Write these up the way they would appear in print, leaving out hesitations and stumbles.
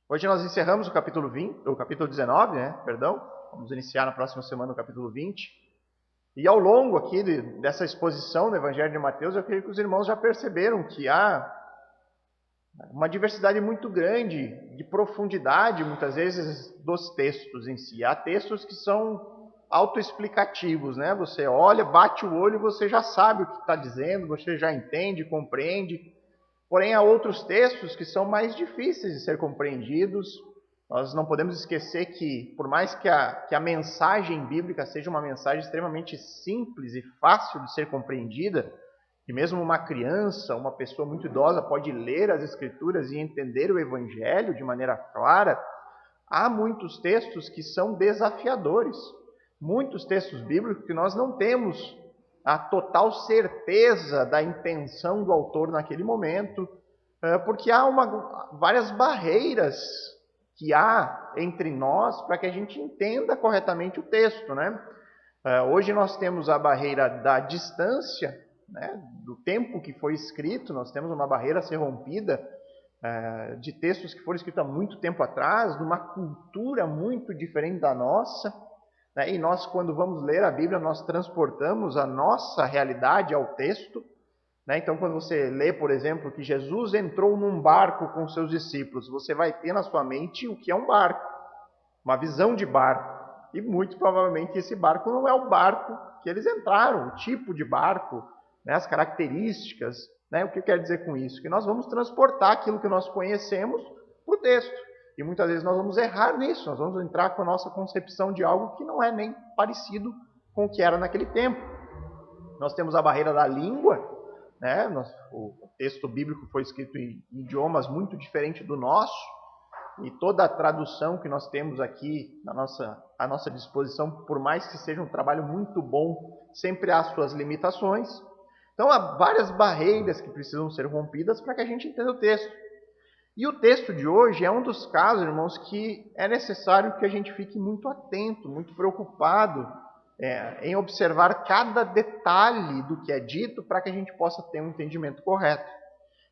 Hoje nós encerramos o capítulo 20, o capítulo 19, né? Perdão. Vamos iniciar na próxima semana o capítulo 20. E ao longo aqui dessa exposição do Evangelho de Mateus, eu creio que os irmãos já perceberam que há uma diversidade muito grande de profundidade, muitas vezes, dos textos em si. Há textos que são autoexplicativos, né? Você olha, bate o olho e você já sabe o que está dizendo, você já entende, compreende. Porém, há outros textos que são mais difíceis de ser compreendidos. Nós não podemos esquecer que, por mais que a mensagem bíblica seja uma mensagem extremamente simples e fácil de ser compreendida, que mesmo uma criança, uma pessoa muito idosa pode ler as Escrituras e entender o Evangelho de maneira clara, há muitos textos que são desafiadores. Muitos textos bíblicos que nós não temos a total certeza da intenção do autor naquele momento, porque há várias barreiras que há entre nós para que a gente entenda corretamente o texto, né? Hoje nós temos a barreira da distância, né, do tempo que foi escrito, nós temos uma barreira a ser rompida de textos que foram escritos há muito tempo atrás, de uma cultura muito diferente da nossa, né, e nós, quando vamos ler a Bíblia, nós transportamos a nossa realidade ao texto, né? Então, quando você lê, por exemplo, que Jesus entrou num barco com seus discípulos, você vai ter na sua mente o que é um barco, uma visão de barco. E muito provavelmente esse barco não é o barco que eles entraram, o tipo de barco, né, as características. Né? O que quer dizer com isso? Que nós vamos transportar aquilo que nós conhecemos para o texto. E muitas vezes nós vamos errar nisso, nós vamos entrar com a nossa concepção de algo que não é nem parecido com o que era naquele tempo. Nós temos a barreira da língua, né? O texto bíblico foi escrito em idiomas muito diferentes do nosso, e toda a tradução que nós temos aqui à nossa disposição, por mais que seja um trabalho muito bom, sempre há suas limitações. Então, há várias barreiras que precisam ser rompidas para que a gente entenda o texto. E o texto de hoje é um dos casos, irmãos, que é necessário que a gente fique muito atento, muito preocupado em observar cada detalhe do que é dito para que a gente possa ter um entendimento correto.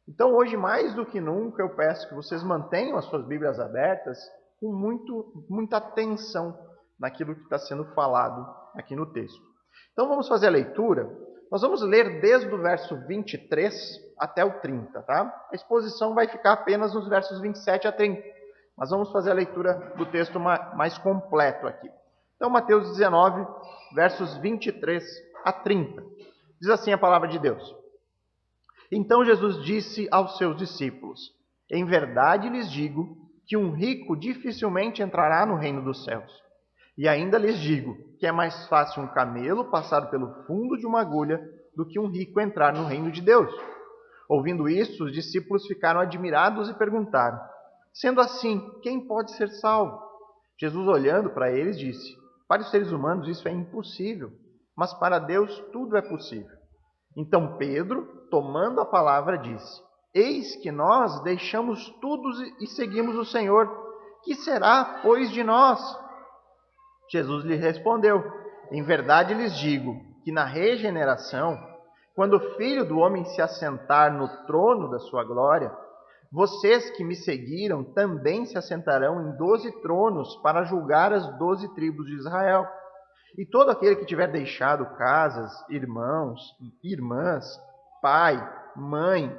Então, hoje, mais do que nunca, eu peço que vocês mantenham as suas Bíblias abertas com muita atenção naquilo que está sendo falado aqui no texto. Então, vamos fazer a leitura. Nós vamos ler desde o verso 23 até o 30, tá? A exposição vai ficar apenas nos versos 27 a 30, mas vamos fazer a leitura do texto mais completo aqui. Então, Mateus 19, versos 23 a 30. Diz assim a palavra de Deus. Então Jesus disse aos seus discípulos: Em verdade lhes digo que um rico dificilmente entrará no reino dos céus. E ainda lhes digo que é mais fácil um camelo passar pelo fundo de uma agulha do que um rico entrar no reino de Deus. Ouvindo isso, os discípulos ficaram admirados e perguntaram: Sendo assim, quem pode ser salvo? Jesus, olhando para eles, disse: Para os seres humanos isso é impossível, mas para Deus tudo é possível. Então Pedro, tomando a palavra, disse: Eis que nós deixamos tudo e seguimos o Senhor. Que será, pois, de nós? Jesus lhe respondeu: Em verdade lhes digo que na regeneração, quando o Filho do Homem se assentar no trono da sua glória, vocês que me seguiram também se assentarão em 12 tronos para julgar as 12 tribos de Israel. E todo aquele que tiver deixado casas, irmãos, irmãs, pai, mãe,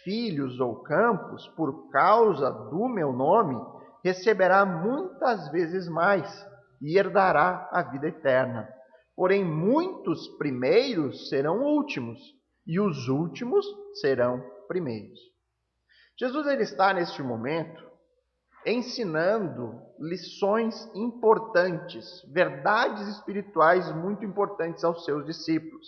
filhos ou campos, por causa do meu nome, receberá muitas vezes mais e herdará a vida eterna. Porém, muitos primeiros serão últimos, e os últimos serão primeiros. Jesus ele está neste momento ensinando lições importantes, verdades espirituais muito importantes aos seus discípulos.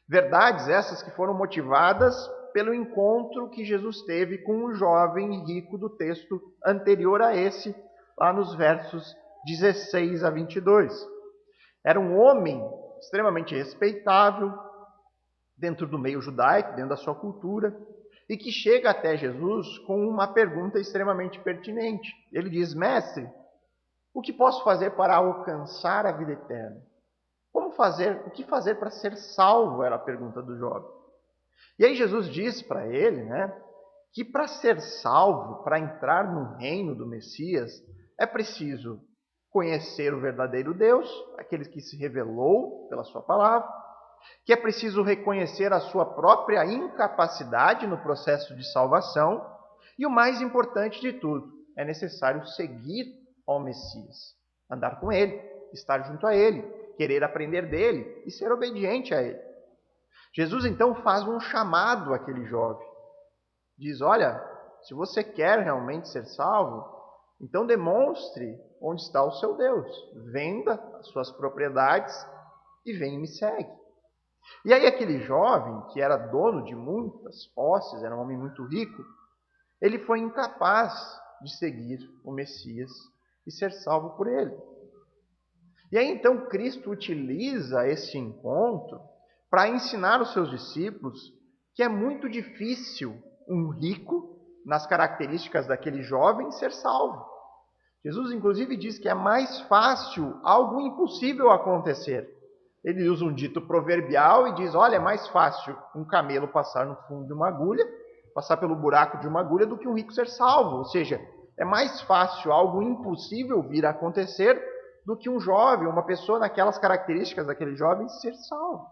Verdades essas que foram motivadas pelo encontro que Jesus teve com um jovem rico do texto anterior a esse, lá nos versos 16 a 22. Era um homem extremamente respeitável dentro do meio judaico, dentro da sua cultura, e que chega até Jesus com uma pergunta extremamente pertinente. Ele diz: Mestre, o que posso fazer para alcançar a vida eterna? O que fazer para ser salvo? Era a pergunta do jovem. E aí Jesus diz para ele, né, que para ser salvo, para entrar no reino do Messias, é preciso conhecer o verdadeiro Deus, aquele que se revelou pela sua palavra, que é preciso reconhecer a sua própria incapacidade no processo de salvação, e o mais importante de tudo, é necessário seguir ao Messias, andar com ele, estar junto a ele, querer aprender dele e ser obediente a ele. Jesus então faz um chamado àquele jovem. Diz, olha, se você quer realmente ser salvo, então demonstre onde está o seu Deus. Venda as suas propriedades e vem e me segue. E aí aquele jovem, que era dono de muitas posses, era um homem muito rico, ele foi incapaz de seguir o Messias e ser salvo por ele. E aí então Cristo utiliza esse encontro para ensinar os seus discípulos que é muito difícil um rico, nas características daquele jovem, ser salvo. Jesus inclusive diz que é mais fácil algo impossível acontecer. Ele usa um dito proverbial e diz, olha, é mais fácil um camelo passar no fundo de uma agulha, passar pelo buraco de uma agulha, do que um rico ser salvo. Ou seja, é mais fácil algo impossível vir a acontecer do que um jovem, uma pessoa naquelas características daquele jovem ser salvo.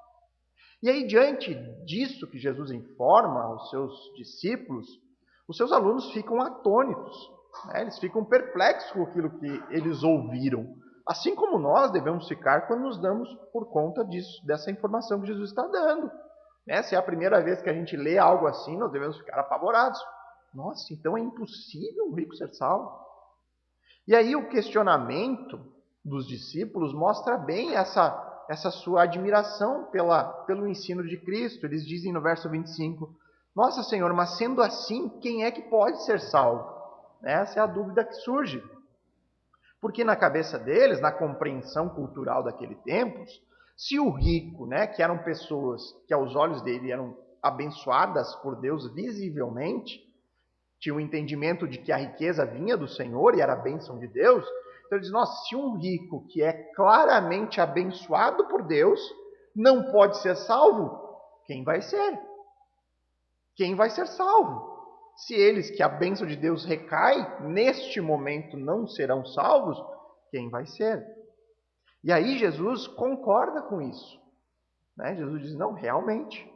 E aí, diante disso que Jesus informa aos seus discípulos, os seus alunos ficam atônitos, né? Eles ficam perplexos com aquilo que eles ouviram. Assim como nós devemos ficar quando nos damos por conta disso, dessa informação que Jesus está dando. Né? Se é a primeira vez que a gente lê algo assim, nós devemos ficar apavorados. Nossa, então é impossível um rico ser salvo? E aí o questionamento dos discípulos mostra bem essa sua admiração pelo ensino de Cristo. Eles dizem no verso 25, nossa Senhor, mas sendo assim, quem é que pode ser salvo? Essa é a dúvida que surge. Porque na cabeça deles, na compreensão cultural daquele tempo, se o rico, né, que eram pessoas que aos olhos dele eram abençoadas por Deus visivelmente, tinham o entendimento de que a riqueza vinha do Senhor e era a bênção de Deus, então ele diz, nossa, se um rico que é claramente abençoado por Deus não pode ser salvo, quem vai ser? Quem vai ser salvo? Se eles, que a bênção de Deus recai, neste momento não serão salvos, quem vai ser? E aí Jesus concorda com isso. Né? Jesus diz, não, realmente.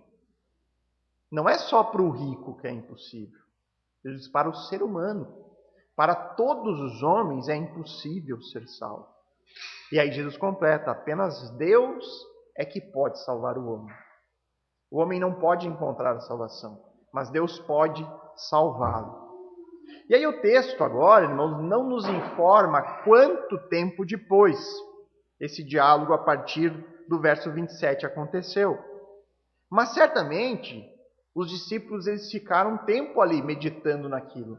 Não é só para o rico que é impossível. Jesus diz, para o ser humano. Para todos os homens é impossível ser salvo. E aí Jesus completa, apenas Deus é que pode salvar o homem. O homem não pode encontrar a salvação, mas Deus pode salvá-lo. E aí o texto agora, irmãos, não nos informa quanto tempo depois esse diálogo a partir do verso 27 aconteceu. Mas certamente os discípulos eles ficaram um tempo ali meditando naquilo,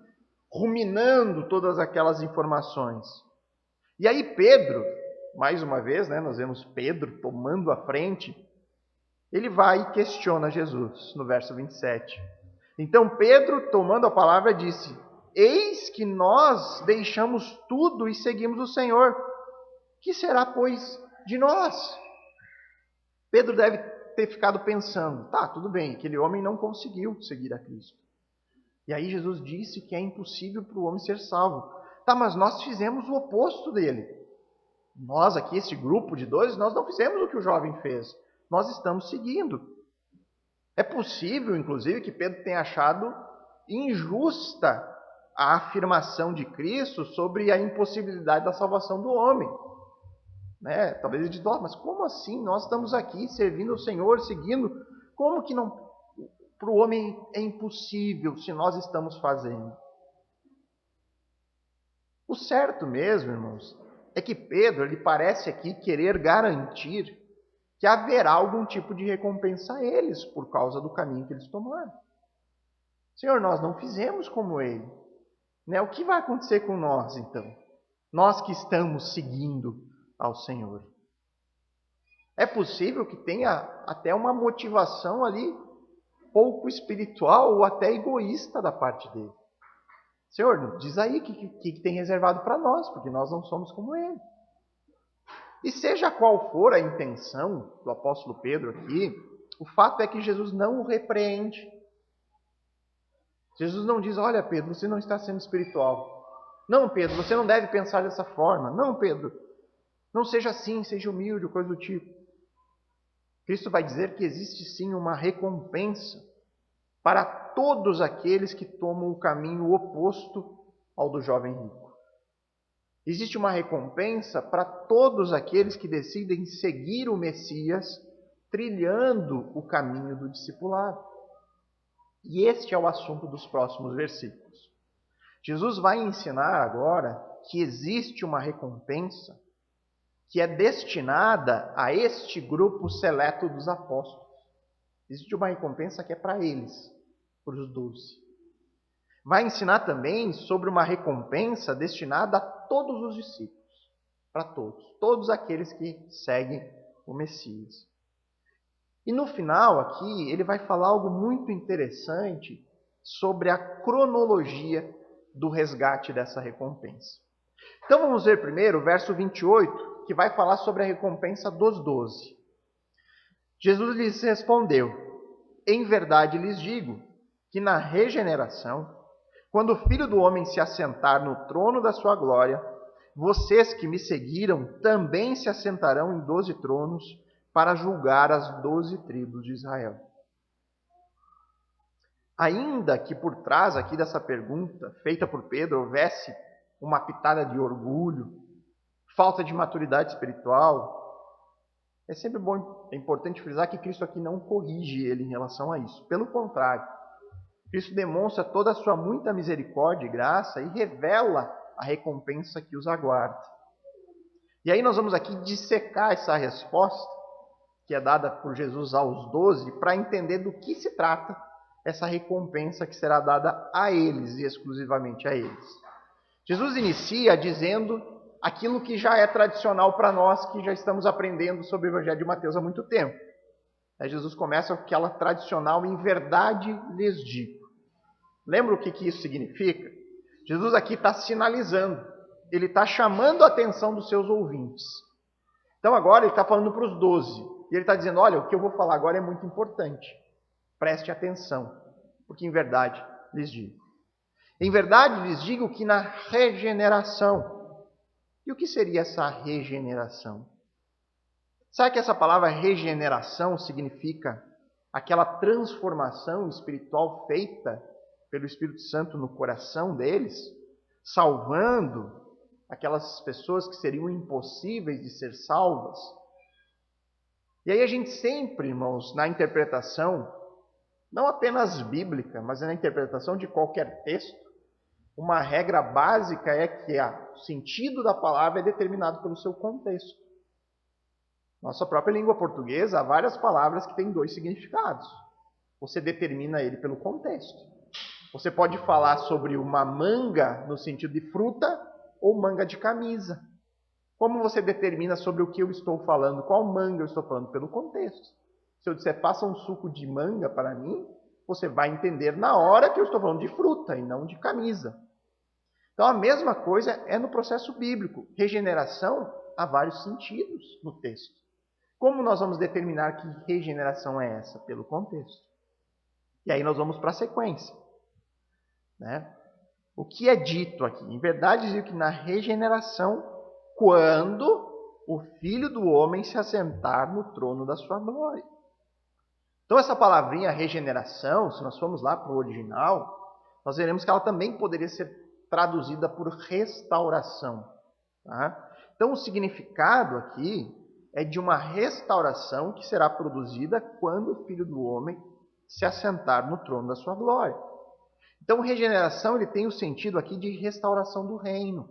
ruminando todas aquelas informações. E aí Pedro, mais uma vez, né, nós vemos Pedro tomando a frente, ele vai e questiona Jesus no verso 27. Então Pedro, tomando a palavra, disse, eis que nós deixamos tudo e seguimos o Senhor. Que será, pois, de nós? Pedro deve ter ficado pensando, tá, tudo bem, aquele homem não conseguiu seguir a Cristo. E aí Jesus disse que é impossível para o homem ser salvo. Tá, mas nós fizemos o oposto dele. Nós aqui, esse grupo de dois, nós não fizemos o que o jovem fez. Nós estamos seguindo. É possível, inclusive, que Pedro tenha achado injusta a afirmação de Cristo sobre a impossibilidade da salvação do homem. Né? Talvez ele diga, mas como assim? Nós estamos aqui servindo o Senhor, seguindo. Como que não? Para o homem é impossível se nós estamos fazendo. O certo mesmo, irmãos, é que Pedro ele parece aqui querer garantir que haverá algum tipo de recompensa a eles por causa do caminho que eles tomaram. Senhor, nós não fizemos como ele. Né? O que vai acontecer com nós, então? Nós que estamos seguindo ao Senhor. É possível que tenha até uma motivação ali pouco espiritual ou até egoísta da parte dele. Senhor, diz aí o que tem reservado para nós, porque nós não somos como ele. E seja qual for a intenção do apóstolo Pedro aqui, o fato é que Jesus não o repreende. Jesus não diz, olha Pedro, você não está sendo espiritual. Não, Pedro, você não deve pensar dessa forma. Não, Pedro, não seja assim, seja humilde, ou coisa do tipo. Cristo vai dizer que existe sim uma recompensa para todos aqueles que tomam o caminho oposto ao do jovem rico. Existe uma recompensa para todos aqueles que decidem seguir o Messias, trilhando o caminho do discipulado. E este é o assunto dos próximos versículos. Jesus vai ensinar agora que existe uma recompensa que é destinada a este grupo seleto dos apóstolos. Existe uma recompensa que é para eles, para os 12. Vai ensinar também sobre uma recompensa destinada a todos os discípulos, para todos aqueles que seguem o Messias. E no final aqui, ele vai falar algo muito interessante sobre a cronologia do resgate dessa recompensa. Então vamos ver primeiro o verso 28, que vai falar sobre a recompensa dos 12. Jesus lhes respondeu, em verdade lhes digo, que na regeneração, quando o Filho do Homem se assentar no trono da sua glória, vocês que me seguiram também se assentarão em 12 tronos para julgar as 12 tribos de Israel. Ainda que por trás aqui dessa pergunta, feita por Pedro, houvesse uma pitada de orgulho, falta de maturidade espiritual, é sempre bom, é importante frisar que Cristo aqui não corrige ele em relação a isso. Pelo contrário, Cristo demonstra toda a sua muita misericórdia e graça e revela a recompensa que os aguarda. E aí nós vamos aqui dissecar essa resposta que é dada por Jesus aos 12 para entender do que se trata essa recompensa que será dada a eles e exclusivamente a eles. Jesus inicia dizendo aquilo que já é tradicional para nós que já estamos aprendendo sobre o Evangelho de Mateus há muito tempo. Jesus começa com aquela tradicional, em verdade lhes digo. Lembra o que isso significa? Jesus aqui está sinalizando, ele está chamando a atenção dos seus ouvintes. Então agora ele está falando para os 12, e ele está dizendo, olha, o que eu vou falar agora é muito importante, preste atenção, porque em verdade lhes digo. Em verdade lhes digo que na regeneração, e o que seria essa regeneração? Sabe que essa palavra regeneração significa aquela transformação espiritual feita pelo Espírito Santo no coração deles, salvando aquelas pessoas que seriam impossíveis de ser salvas. E aí a gente sempre, irmãos, na interpretação, não apenas bíblica, mas na interpretação de qualquer texto, uma regra básica é que o sentido da palavra é determinado pelo seu contexto. Nossa própria língua portuguesa há várias palavras que têm 2 significados. Você determina ele pelo contexto. Você pode falar sobre uma manga no sentido de fruta ou manga de camisa. Como você determina sobre o que eu estou falando? Qual manga eu estou falando? Pelo contexto. Se eu disser, faça um suco de manga para mim, você vai entender na hora que eu estou falando de fruta e não de camisa. Então a mesma coisa é no processo bíblico. Regeneração há vários sentidos no texto. Como nós vamos determinar que regeneração é essa? Pelo contexto. E aí nós vamos para a sequência. Né? O que é dito aqui? Em verdade, digo que na regeneração, quando o Filho do Homem se assentar no trono da sua glória. Então essa palavrinha regeneração, se nós formos lá para o original, nós veremos que ela também poderia ser traduzida por restauração. Tá? Então o significado aqui é de uma restauração que será produzida quando o Filho do Homem se assentar no trono da sua glória. Então, regeneração ele tem o sentido aqui de restauração do reino.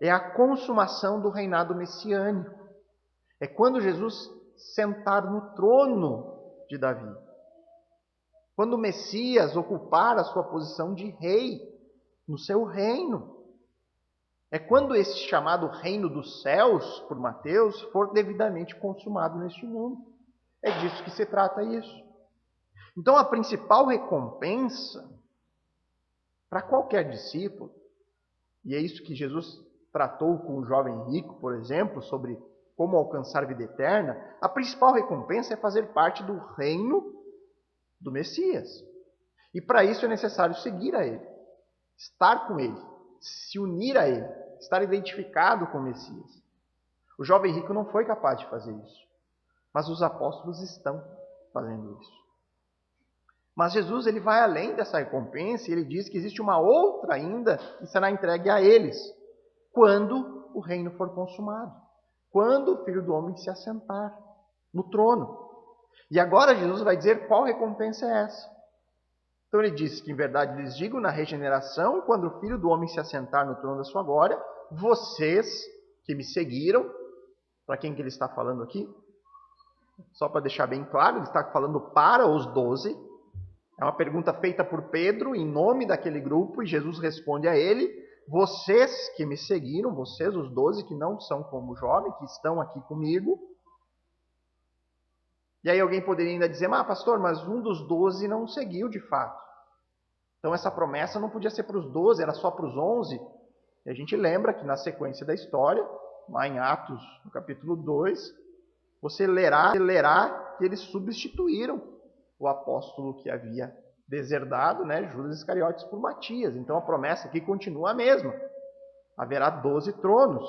É a consumação do reinado messiânico. É quando Jesus sentar no trono de Davi. Quando o Messias ocupar a sua posição de rei no seu reino. É quando esse chamado reino dos céus, por Mateus, for devidamente consumado neste mundo. É disso que se trata isso. Então, a principal recompensa para qualquer discípulo, e é isso que Jesus tratou com o jovem rico, por exemplo, sobre como alcançar vida eterna, a principal recompensa é fazer parte do reino do Messias. E para isso é necessário seguir a Ele, estar com Ele, se unir a Ele, estar identificado com o Messias. O jovem rico não foi capaz de fazer isso, mas os apóstolos estão fazendo isso. Mas Jesus ele vai além dessa recompensa e ele diz que existe uma outra ainda que será entregue a eles, quando o reino for consumado, quando o Filho do Homem se assentar no trono. E agora Jesus vai dizer qual recompensa é essa. Então ele diz que, em verdade lhes digo, na regeneração, quando o Filho do Homem se assentar no trono da sua glória, vocês que me seguiram, para quem que ele está falando aqui? Só para deixar bem claro, ele está falando para os 12. É uma pergunta feita por Pedro em nome daquele grupo e Jesus responde a ele: vocês que me seguiram, vocês os 12 que não são como o jovem, que estão aqui comigo. E aí alguém poderia ainda dizer: pastor, mas um dos 12 não seguiu de fato. Então essa promessa não podia ser para os 12, era só para os 11. E a gente lembra que na sequência da história, lá em Atos, no capítulo 2, você lerá que eles substituíram o apóstolo que havia deserdado, Judas Iscariotes, por Matias. Então a promessa aqui continua a mesma. Haverá 12 tronos.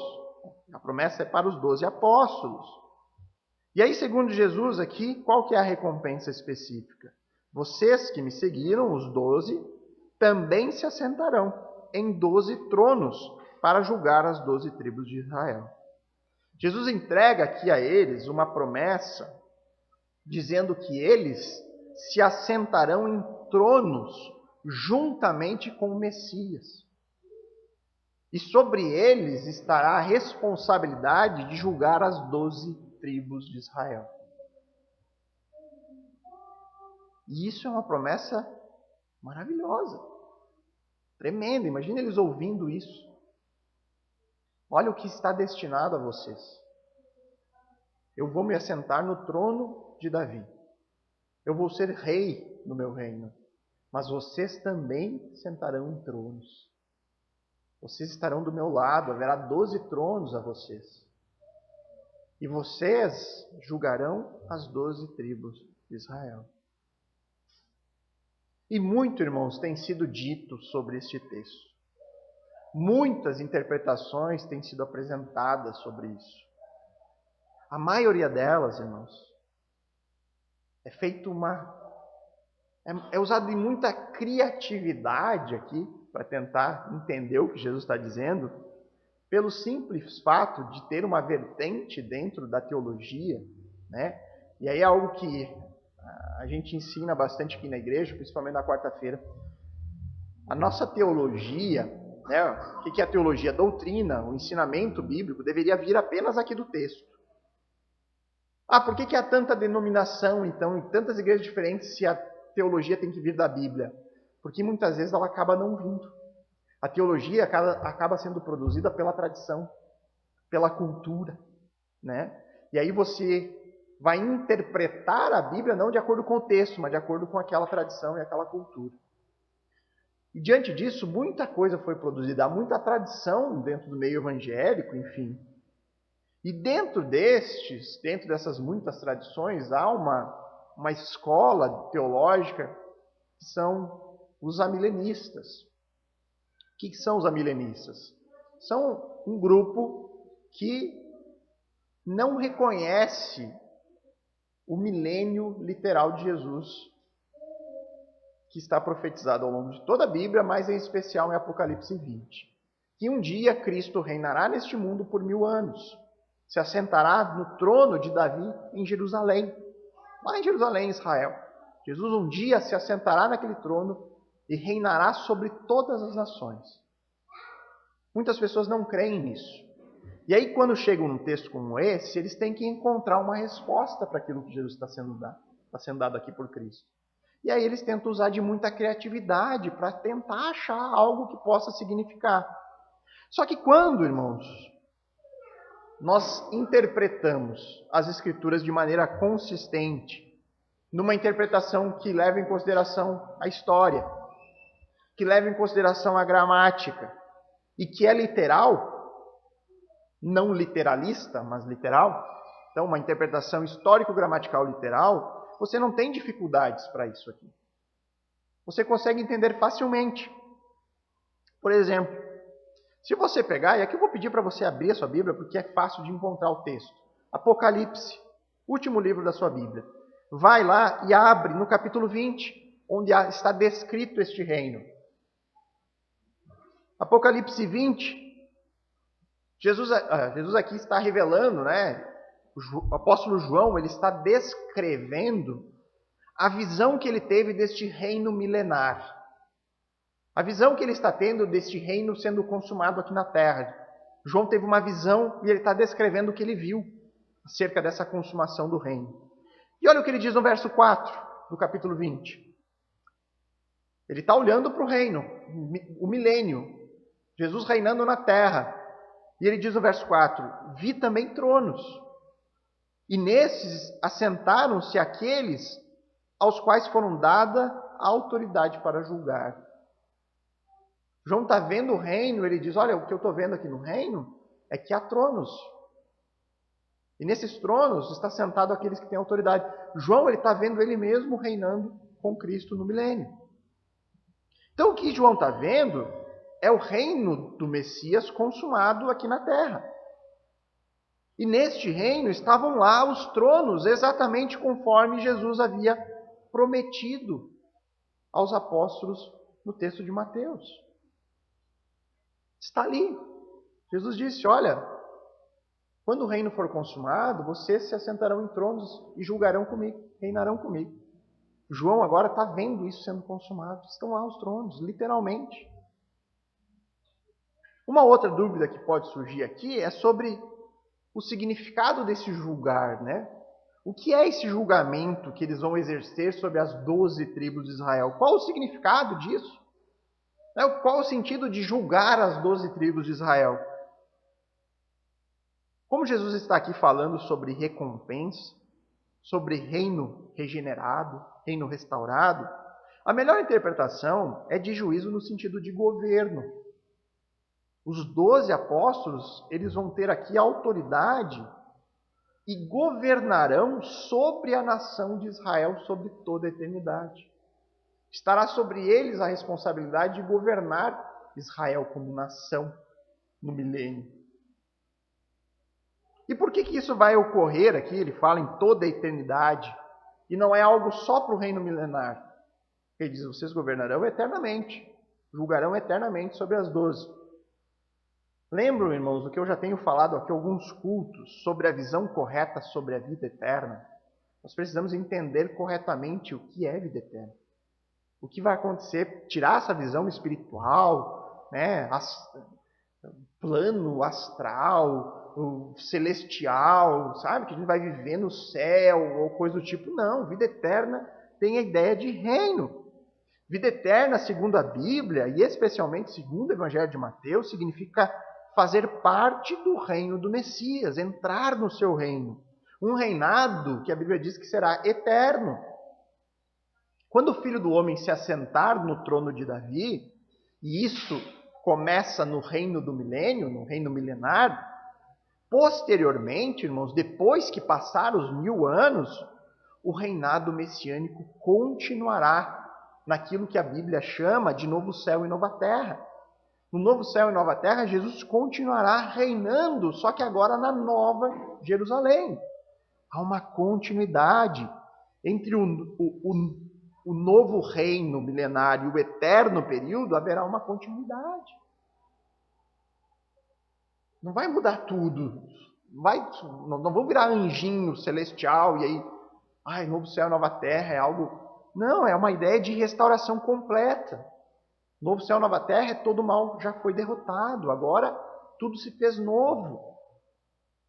A promessa é para os 12 apóstolos. E aí, segundo Jesus aqui, qual que é a recompensa específica? Vocês que me seguiram, os 12, também se assentarão em 12 tronos para julgar as 12 tribos de Israel. Jesus entrega aqui a eles uma promessa dizendo que eles se assentarão em tronos juntamente com o Messias. E sobre eles estará a responsabilidade de julgar as 12 tribos de Israel. E isso é uma promessa maravilhosa, tremenda. Imagina eles ouvindo isso. Olha o que está destinado a vocês. Eu vou me assentar no trono de Davi. Eu vou ser rei no meu reino. Mas vocês também sentarão em tronos. Vocês estarão do meu lado. Haverá 12 tronos a vocês. E vocês julgarão as 12 tribos de Israel. E muito, irmãos, tem sido dito sobre este texto. Muitas interpretações têm sido apresentadas sobre isso. A maioria delas, irmãos, é usado em muita criatividade aqui para tentar entender o que Jesus está dizendo, pelo simples fato de ter uma vertente dentro da teologia, E aí é algo que a gente ensina bastante aqui na igreja, principalmente na quarta-feira. A nossa teologia, o que é a teologia? A doutrina, o ensinamento bíblico deveria vir apenas aqui do texto. Por que há tanta denominação, então, em tantas igrejas diferentes, se a teologia tem que vir da Bíblia? Porque muitas vezes ela acaba não vindo. A teologia acaba sendo produzida pela tradição, pela cultura, E aí você vai interpretar a Bíblia não de acordo com o texto, mas de acordo com aquela tradição e aquela cultura. E diante disso, muita coisa foi produzida, há muita tradição dentro do meio evangélico, enfim. E dentro dessas muitas tradições, há uma escola teológica que são os amilenistas. O que são os amilenistas? São um grupo que não reconhece o milênio literal de Jesus, que está profetizado ao longo de toda a Bíblia, mas em especial em Apocalipse 20. Que um dia Cristo reinará neste mundo por 1000 anos. Se assentará no trono de Davi em Jerusalém. Lá em Jerusalém, Israel. Jesus um dia se assentará naquele trono e reinará sobre todas as nações. Muitas pessoas não creem nisso. E aí, quando chegam num texto como esse, eles têm que encontrar uma resposta para aquilo que Jesus está sendo dado aqui por Cristo. E aí eles tentam usar de muita criatividade para tentar achar algo que possa significar. Só que quando, irmãos, nós interpretamos as Escrituras de maneira consistente, numa interpretação que leva em consideração a história, que leva em consideração a gramática, e que é literal, não literalista, mas literal, então uma interpretação histórico-gramatical literal, você não tem dificuldades para isso aqui. você consegue entender facilmente. Por exemplo, se você pegar, e aqui eu vou pedir para você abrir a sua Bíblia, porque é fácil de encontrar o texto. Apocalipse, último livro da sua Bíblia. Vai lá e abre no capítulo 20, onde está descrito este reino. Apocalipse 20, Jesus aqui está revelando, né? O apóstolo João, ele está descrevendo a visão que ele teve deste reino milenar. A visão que ele está tendo deste reino sendo consumado aqui na terra. João teve uma visão e ele está descrevendo o que ele viu acerca dessa consumação do reino. E olha o que ele diz no verso 4 do capítulo 20. Ele está olhando para o reino, o milênio, Jesus reinando na terra. E ele diz no verso 4, vi também tronos, e nesses assentaram-se aqueles aos quais foram dada a autoridade para julgar. João está vendo o reino, ele diz, olha, o que eu estou vendo aqui no reino é que há tronos. E nesses tronos está sentado aqueles que têm autoridade. João ele está vendo ele mesmo reinando com Cristo no milênio. Então o que João está vendo é o reino do Messias consumado aqui na terra. E neste reino estavam lá os tronos, exatamente conforme Jesus havia prometido aos apóstolos no texto de Mateus. Está ali. Jesus disse, olha, quando o reino for consumado, vocês se assentarão em tronos e julgarão comigo, reinarão comigo. João agora está vendo isso sendo consumado. Estão lá os tronos, literalmente. Uma outra dúvida que pode surgir aqui é sobre o significado desse julgar, né? O que é esse julgamento que eles vão exercer sobre as 12 tribos de Israel? Qual o significado disso? Qual o sentido de julgar as 12 tribos de Israel? Como Jesus está aqui falando sobre recompensa, sobre reino regenerado, reino restaurado, a melhor interpretação é de juízo no sentido de governo. Os 12 apóstolos, eles vão ter aqui autoridade e governarão sobre a nação de Israel sobre toda a eternidade. Estará sobre eles a responsabilidade de governar Israel como nação no milênio. E por que isso vai ocorrer aqui? Ele fala em toda a eternidade. E não é algo só para o reino milenar. Ele diz, vocês governarão eternamente. Julgarão eternamente sobre as 12. Lembram, irmãos, do que eu já tenho falado aqui alguns cultos sobre a visão correta sobre a vida eterna? Nós precisamos entender corretamente o que é vida eterna. O que vai acontecer, tirar essa visão espiritual, né, plano astral, o celestial, sabe? Que a gente vai viver no céu ou coisa do tipo. Não, vida eterna tem a ideia de reino. Vida eterna, segundo a Bíblia, e especialmente segundo o Evangelho de Mateus, significa fazer parte do reino do Messias, entrar no seu reino. Um reinado que a Bíblia diz que será eterno. Quando o Filho do Homem se assentar no trono de Davi, e isso começa no reino do milênio, no reino milenar, posteriormente, irmãos, depois que passar os 1000 anos, o reinado messiânico continuará naquilo que a Bíblia chama de novo céu e nova terra. No novo céu e nova terra, Jesus continuará reinando, só que agora na nova Jerusalém. Há uma continuidade entre o novo reino milenário e o eterno período, haverá uma continuidade. Não vai mudar tudo. Não vão virar anjinho celestial e aí, novo céu, nova terra é algo... Não, é uma ideia de restauração completa. Novo céu, nova terra, todo mal já foi derrotado. Agora tudo se fez novo.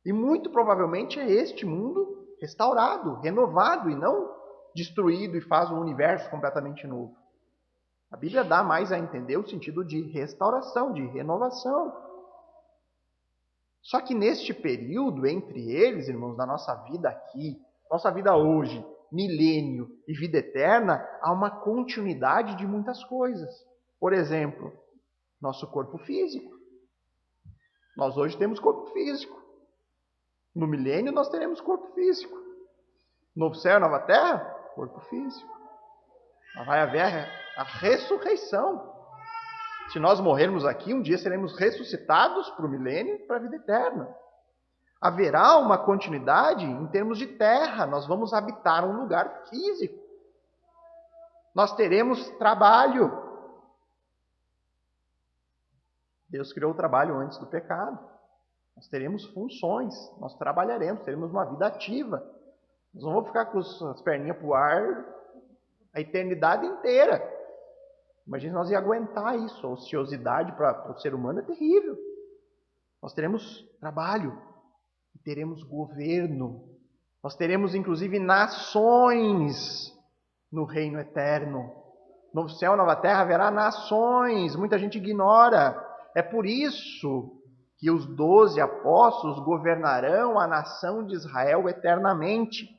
E muito provavelmente é este mundo restaurado, renovado e não destruído e faz um universo completamente novo. A Bíblia dá mais a entender o sentido de restauração, de renovação. Só que neste período, entre eles, irmãos, da nossa vida aqui, nossa vida hoje, milênio e vida eterna, há uma continuidade de muitas coisas. Por exemplo, nosso corpo físico. Nós hoje temos corpo físico. No milênio nós teremos corpo físico. Novo céu, nova terra, corpo físico. Vai haver a ressurreição. Se nós morrermos aqui, um dia seremos ressuscitados para o milênio e para a vida eterna. Haverá uma continuidade em termos de terra. Nós vamos habitar um lugar físico. Nós teremos trabalho. Deus criou o trabalho antes do pecado. Nós teremos funções. Nós trabalharemos, teremos uma vida ativa. Nós não vamos ficar com as perninhas para o ar a eternidade inteira. Imagina nós ia aguentar isso. A ociosidade para o ser humano é terrível. Nós teremos trabalho. Teremos governo. Nós teremos, inclusive, nações no reino eterno. Novo céu, nova terra, haverá nações. Muita gente ignora. É por isso que os 12 apóstolos governarão a nação de Israel eternamente.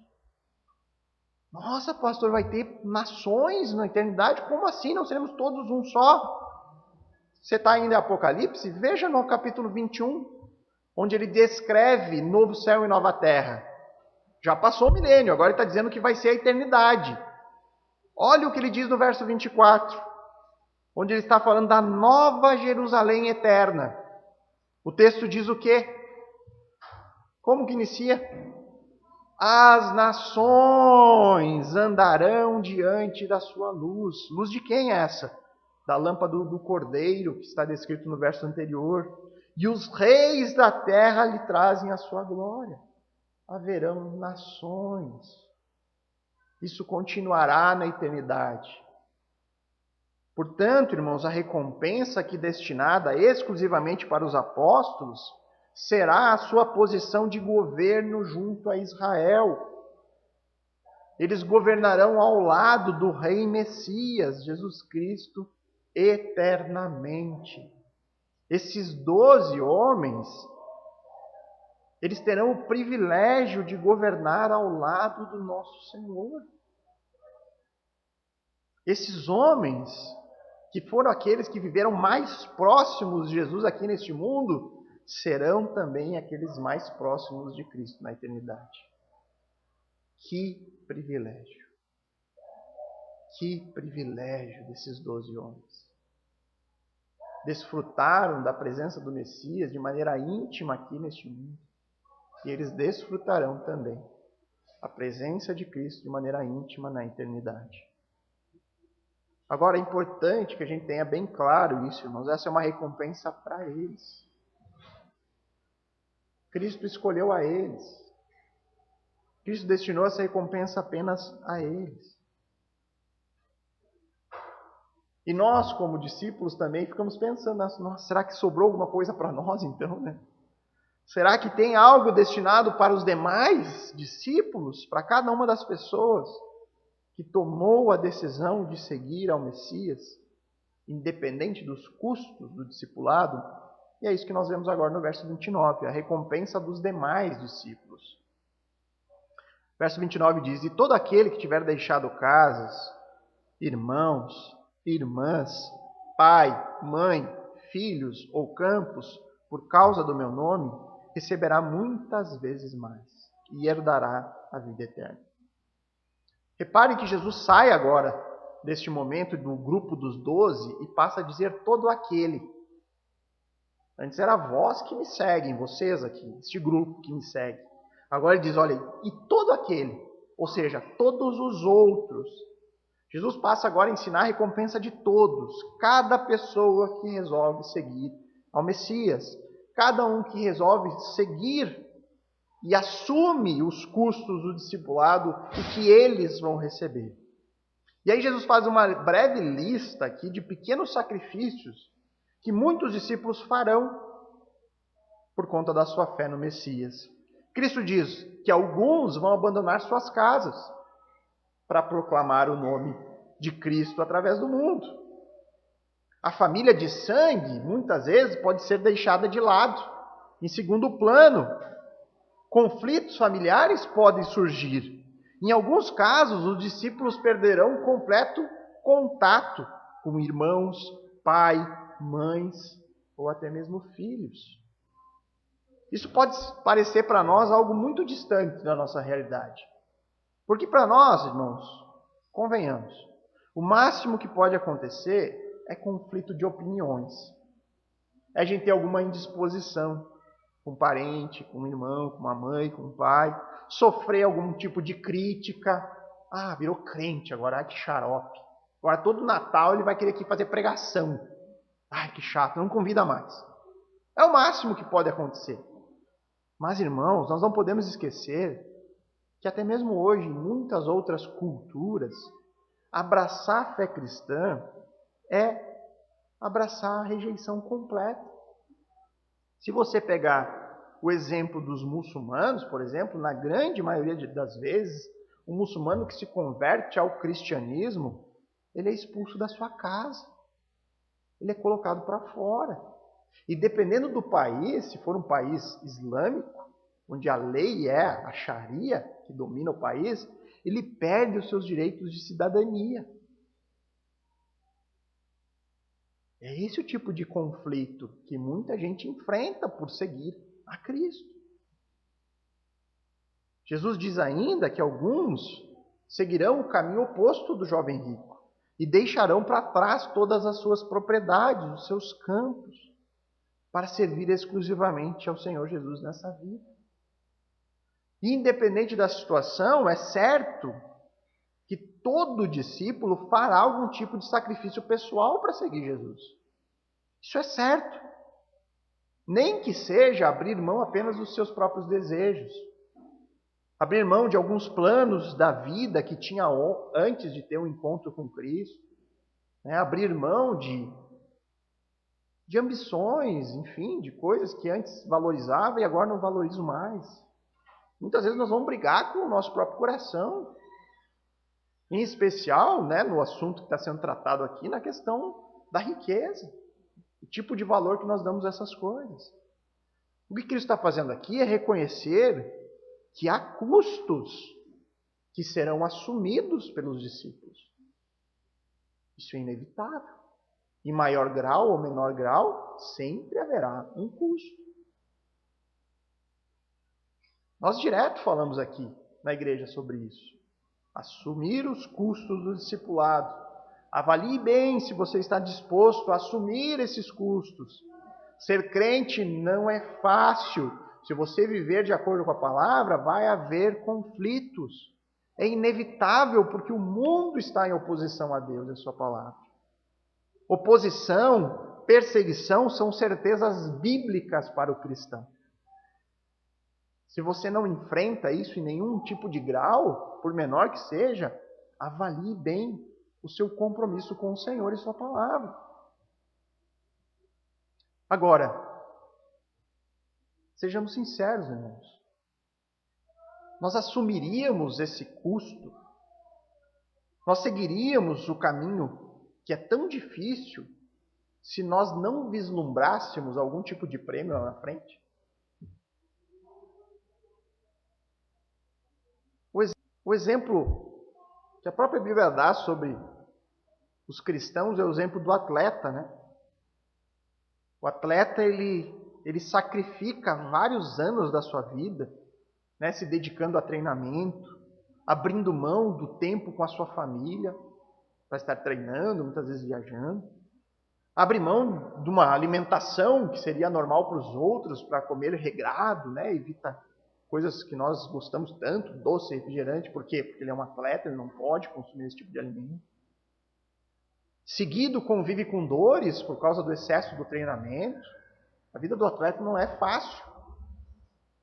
Nossa, pastor, vai ter nações na eternidade? Como assim? Não seremos todos um só? Você está ainda em Apocalipse? Veja no capítulo 21, onde ele descreve novo céu e nova terra. Já passou o milênio, agora ele está dizendo que vai ser a eternidade. Olha o que ele diz no verso 24, onde ele está falando da nova Jerusalém eterna. O texto diz o quê? Como que inicia? As nações andarão diante da sua luz. Luz de quem é essa? Da lâmpada do Cordeiro, que está descrito no verso anterior. E os reis da terra lhe trazem a sua glória. Haverão nações. Isso continuará na eternidade. Portanto, irmãos, a recompensa aqui destinada exclusivamente para os apóstolos será a sua posição de governo junto a Israel. Eles governarão ao lado do Rei Messias, Jesus Cristo, eternamente. Esses 12 homens, eles terão o privilégio de governar ao lado do nosso Senhor. Esses homens, que foram aqueles que viveram mais próximos de Jesus aqui neste mundo, serão também aqueles mais próximos de Cristo na eternidade. Que privilégio! Que privilégio desses 12 homens! Desfrutaram da presença do Messias de maneira íntima aqui neste mundo. E eles desfrutarão também a presença de Cristo de maneira íntima na eternidade. Agora é importante que a gente tenha bem claro isso, irmãos. Essa é uma recompensa para eles. Cristo escolheu a eles. Cristo destinou essa recompensa apenas a eles. E nós, como discípulos, também ficamos pensando, nossa, será que sobrou alguma coisa para nós então, né? Será que tem algo destinado para os demais discípulos, para cada uma das pessoas que tomou a decisão de seguir ao Messias, independente dos custos do discipulado? E é isso que nós vemos agora no verso 29, a recompensa dos demais discípulos. Verso 29 diz: E todo aquele que tiver deixado casas, irmãos, irmãs, pai, mãe, filhos ou campos, por causa do meu nome, receberá muitas vezes mais e herdará a vida eterna. Reparem que Jesus sai agora deste momento do grupo dos 12 e passa a dizer todo aquele. Antes era vós que me seguem, vocês aqui, este grupo que me segue. Agora ele diz, olha, e todo aquele, ou seja, todos os outros. Jesus passa agora a ensinar a recompensa de todos, cada pessoa que resolve seguir ao Messias, cada um que resolve seguir e assume os custos do discipulado e que eles vão receber. E aí Jesus faz uma breve lista aqui de pequenos sacrifícios que muitos discípulos farão por conta da sua fé no Messias. Cristo diz que alguns vão abandonar suas casas para proclamar o nome de Cristo através do mundo. A família de sangue, muitas vezes, pode ser deixada de lado, em segundo plano. Conflitos familiares podem surgir. Em alguns casos, os discípulos perderão completo contato com irmãos, pai, mães ou até mesmo filhos. Isso pode parecer para nós algo muito distante da nossa realidade. Porque para nós, irmãos, convenhamos, O máximo que pode acontecer é conflito de opiniões. É a gente ter alguma indisposição com um parente, com um irmão, com uma mãe, com um pai, sofrer algum tipo de crítica. Ah, virou crente agora, que xarope. Agora todo Natal ele vai querer aqui fazer pregação. Ai, que chato, não convida mais. É o máximo que pode acontecer. Mas, irmãos, nós não podemos esquecer que até mesmo hoje, em muitas outras culturas, abraçar a fé cristã é abraçar a rejeição completa. Se você pegar o exemplo dos muçulmanos, por exemplo, na grande maioria das vezes, o muçulmano que se converte ao cristianismo, ele é expulso da sua casa. Ele é colocado para fora. E dependendo do país, se for um país islâmico, onde a lei é a Sharia, que domina o país, ele perde os seus direitos de cidadania. É esse o tipo de conflito que muita gente enfrenta por seguir a Cristo. Jesus diz ainda que alguns seguirão o caminho oposto do jovem rico e deixarão para trás todas as suas propriedades, os seus campos, para servir exclusivamente ao Senhor Jesus nessa vida. E independente da situação, é certo que todo discípulo fará algum tipo de sacrifício pessoal para seguir Jesus. Isso é certo. Nem que seja abrir mão apenas dos seus próprios desejos. Abrir mão de alguns planos da vida que tinha antes de ter um encontro com Cristo. Abrir mão de ambições, enfim, de coisas que antes valorizava e agora não valorizo mais. Muitas vezes nós vamos brigar com o nosso próprio coração. Em especial, no assunto que está sendo tratado aqui, na questão da riqueza. O tipo de valor que nós damos a essas coisas. O que Cristo está fazendo aqui é reconhecer que há custos que serão assumidos pelos discípulos. Isso é inevitável. Em maior grau ou menor grau, sempre haverá um custo. Nós direto falamos aqui na igreja sobre isso. Assumir os custos do discipulado. Avalie bem se você está disposto a assumir esses custos. Ser crente não é fácil. Se você viver de acordo com a palavra, vai haver conflitos. É inevitável porque o mundo está em oposição a Deus e a sua palavra. Oposição, perseguição são certezas bíblicas para o cristão. Se você não enfrenta isso em nenhum tipo de grau, por menor que seja, avalie bem o seu compromisso com o Senhor e sua palavra. Agora, sejamos sinceros, irmãos. Nós assumiríamos esse custo? Nós seguiríamos o caminho que é tão difícil se nós não vislumbrássemos algum tipo de prêmio lá na frente? O exemplo que a própria Bíblia dá sobre os cristãos é o exemplo do atleta, O atleta, ele sacrifica vários anos da sua vida, se dedicando a treinamento, abrindo mão do tempo com a sua família, para estar treinando, muitas vezes viajando. Abre mão de uma alimentação que seria normal para os outros, para comer regrado, evita coisas que nós gostamos tanto, doce, refrigerante. Por quê? Porque ele é um atleta, ele não pode consumir esse tipo de alimento. Seguido, convive com dores por causa do excesso do treinamento. A vida do atleta não é fácil.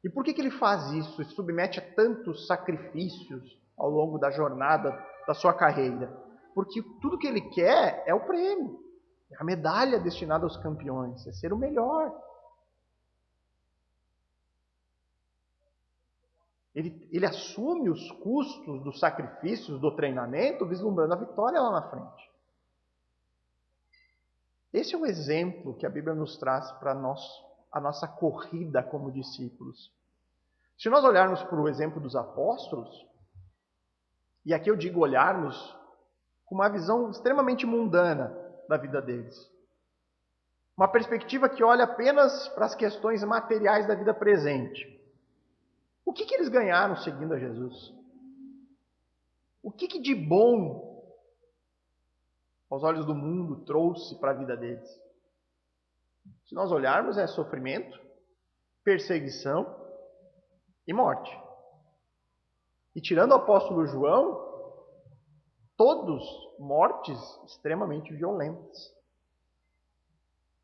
E por que ele faz isso? E submete a tantos sacrifícios ao longo da jornada da sua carreira? Porque tudo que ele quer é o prêmio. É a medalha destinada aos campeões. É ser o melhor. Ele assume os custos dos sacrifícios do treinamento, vislumbrando a vitória lá na frente. Esse é o exemplo que a Bíblia nos traz para a nossa corrida como discípulos. Se nós olharmos para o exemplo dos apóstolos, e aqui eu digo olharmos com uma visão extremamente mundana da vida deles. Uma perspectiva que olha apenas para as questões materiais da vida presente. O que eles ganharam seguindo a Jesus? O que de bom aos olhos do mundo, trouxe para a vida deles? Se nós olharmos, é sofrimento, perseguição e morte. E tirando o apóstolo João, todos mortes extremamente violentas,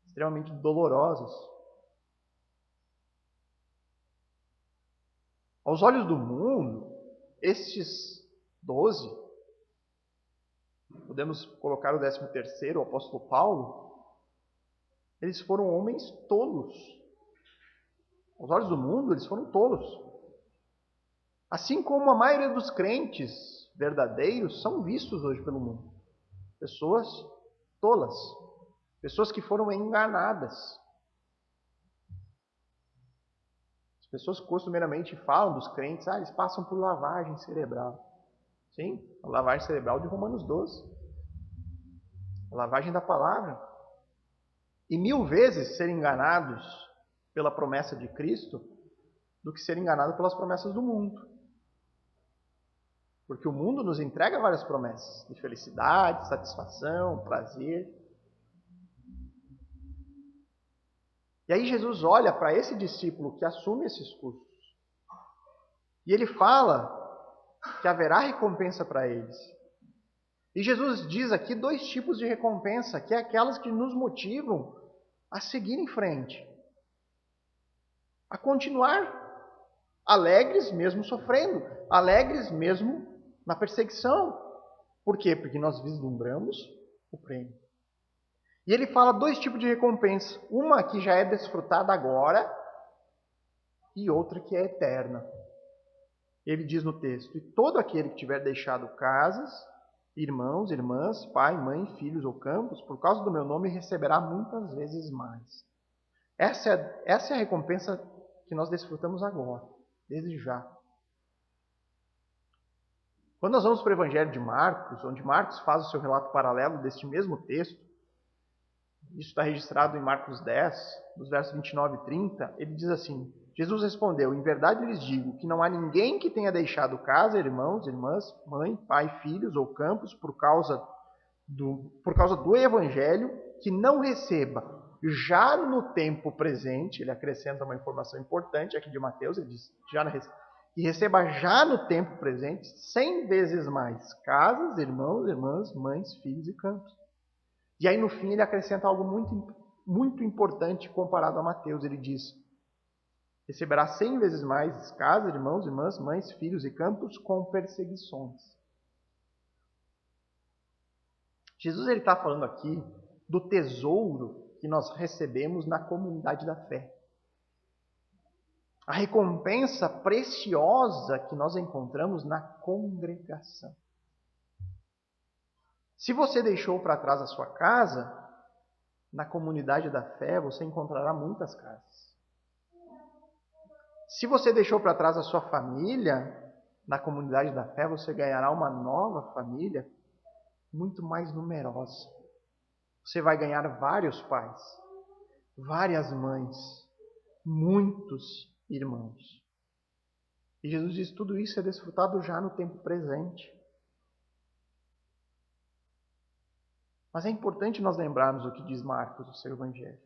extremamente dolorosas. Aos olhos do mundo, estes 12, podemos colocar o 13º, o apóstolo Paulo, eles foram homens tolos. Aos olhos do mundo, eles foram tolos. Assim como a maioria dos crentes verdadeiros são vistos hoje pelo mundo. Pessoas tolas. Pessoas que foram enganadas. As pessoas costumeiramente falam dos crentes, eles passam por lavagem cerebral. Sim, a lavagem cerebral de Romanos 12. A lavagem da palavra. E 1000 vezes ser enganados pela promessa de Cristo do que ser enganado pelas promessas do mundo. Porque o mundo nos entrega várias promessas de felicidade, satisfação, prazer. E aí Jesus olha para esse discípulo que assume esses custos. E ele fala que haverá recompensa para eles. E Jesus diz aqui 2 tipos de recompensa, que é aquelas que nos motivam a seguir em frente. A continuar alegres mesmo sofrendo, alegres mesmo na perseguição. Por quê? Porque nós vislumbramos o prêmio. E ele fala 2 tipos de recompensa. Uma que já é desfrutada agora e outra que é eterna. Ele diz no texto: e todo aquele que tiver deixado casas, irmãos, irmãs, pai, mãe, filhos ou campos, por causa do meu nome, receberá muitas vezes mais. Essa é a recompensa que nós desfrutamos agora, desde já. Quando nós vamos para o Evangelho de Marcos, onde Marcos faz o seu relato paralelo deste mesmo texto, isso está registrado em Marcos 10, dos versos 29 e 30, ele diz assim: Jesus respondeu: em verdade lhes digo que não há ninguém que tenha deixado casa, irmãos, irmãs, mãe, pai, filhos ou campos por causa do Evangelho, que não receba já no tempo presente. Ele acrescenta uma informação importante aqui de Mateus, ele diz que receba já no tempo presente 100 vezes mais casas, irmãos, irmãs, mães, filhos e campos. E aí no fim ele acrescenta algo muito, muito importante comparado a Mateus. Ele diz: receberá 100 vezes mais casas, irmãos, irmãs, mães, filhos e campos com perseguições. Jesus está falando aqui do tesouro que nós recebemos na comunidade da fé. A recompensa preciosa que nós encontramos na congregação. Se você deixou para trás a sua casa, na comunidade da fé você encontrará muitas casas. Se você deixou para trás a sua família, na comunidade da fé você ganhará uma nova família muito mais numerosa. Você vai ganhar vários pais, várias mães, muitos irmãos. E Jesus diz: tudo isso é desfrutado já no tempo presente. Mas é importante nós lembrarmos o que diz Marcos no seu Evangelho.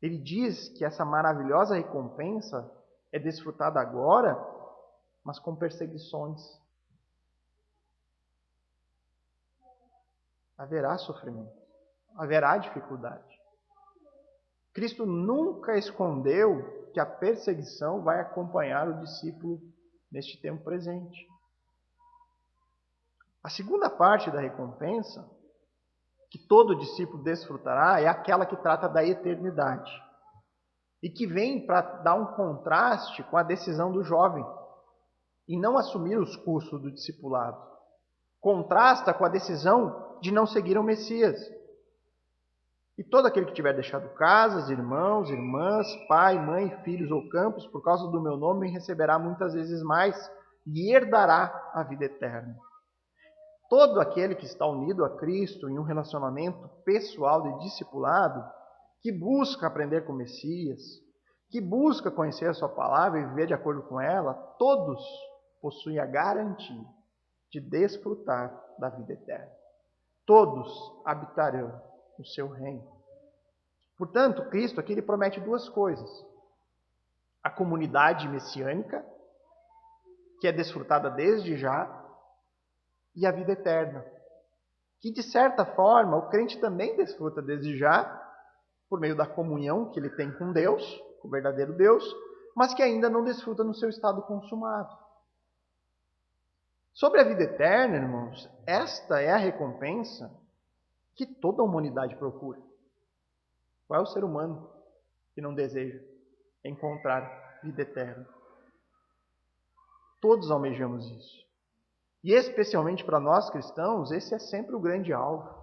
Ele diz que essa maravilhosa recompensa é desfrutada agora, mas com perseguições. Haverá sofrimento, haverá dificuldade. Cristo nunca escondeu que a perseguição vai acompanhar o discípulo neste tempo presente. A segunda parte da recompensa que todo discípulo desfrutará é aquela que trata da eternidade e que vem para dar um contraste com a decisão do jovem em não assumir os custos do discipulado. Contrasta com a decisão de não seguir o Messias. E todo aquele que tiver deixado casas, irmãos, irmãs, pai, mãe, filhos ou campos, por causa do meu nome, receberá muitas vezes mais e herdará a vida eterna. Todo aquele que está unido a Cristo em um relacionamento pessoal de discipulado, que busca aprender com o Messias, que busca conhecer a sua palavra e viver de acordo com ela, todos possuem a garantia de desfrutar da vida eterna. todos habitarão no seu reino. Portanto, Cristo aqui ele promete duas coisas. A comunidade messiânica, que é desfrutada desde já, e a vida eterna, que de certa forma o crente também desfruta desde já, por meio da comunhão que ele tem com Deus, com o verdadeiro Deus, mas que ainda não desfruta no seu estado consumado. Sobre a vida eterna, irmãos, esta é a recompensa que toda a humanidade procura. Qual é o ser humano que não deseja encontrar vida eterna? Todos almejamos isso. E especialmente para nós cristãos, esse é sempre o grande alvo.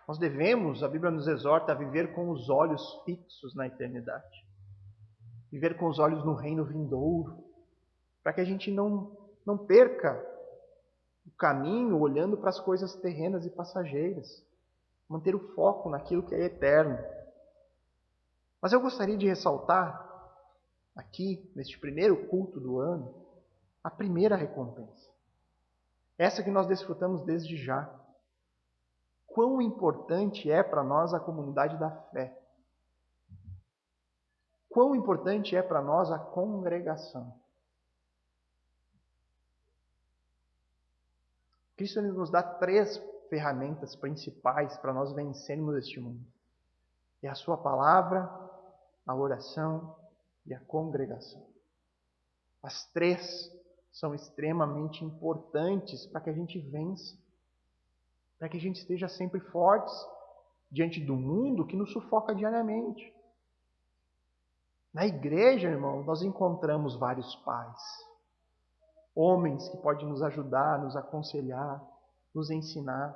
Nós devemos, a Bíblia nos exorta a viver com os olhos fixos na eternidade. Viver com os olhos no reino vindouro, para que a gente não perca o caminho olhando para as coisas terrenas e passageiras. Manter o foco naquilo que é eterno. Mas eu gostaria de ressaltar aqui, neste primeiro culto do ano, a primeira recompensa. Essa que nós desfrutamos desde já. Quão importante é para nós a comunidade da fé. Quão importante é para nós a congregação. Cristo nos dá 3 ferramentas principais para nós vencermos este mundo. É a sua palavra, a oração e a congregação. As 3 são extremamente importantes para que a gente vença. Para que a gente esteja sempre fortes diante do mundo que nos sufoca diariamente. Na igreja, irmão, nós encontramos vários pais. Homens que podem nos ajudar, nos aconselhar, nos ensinar.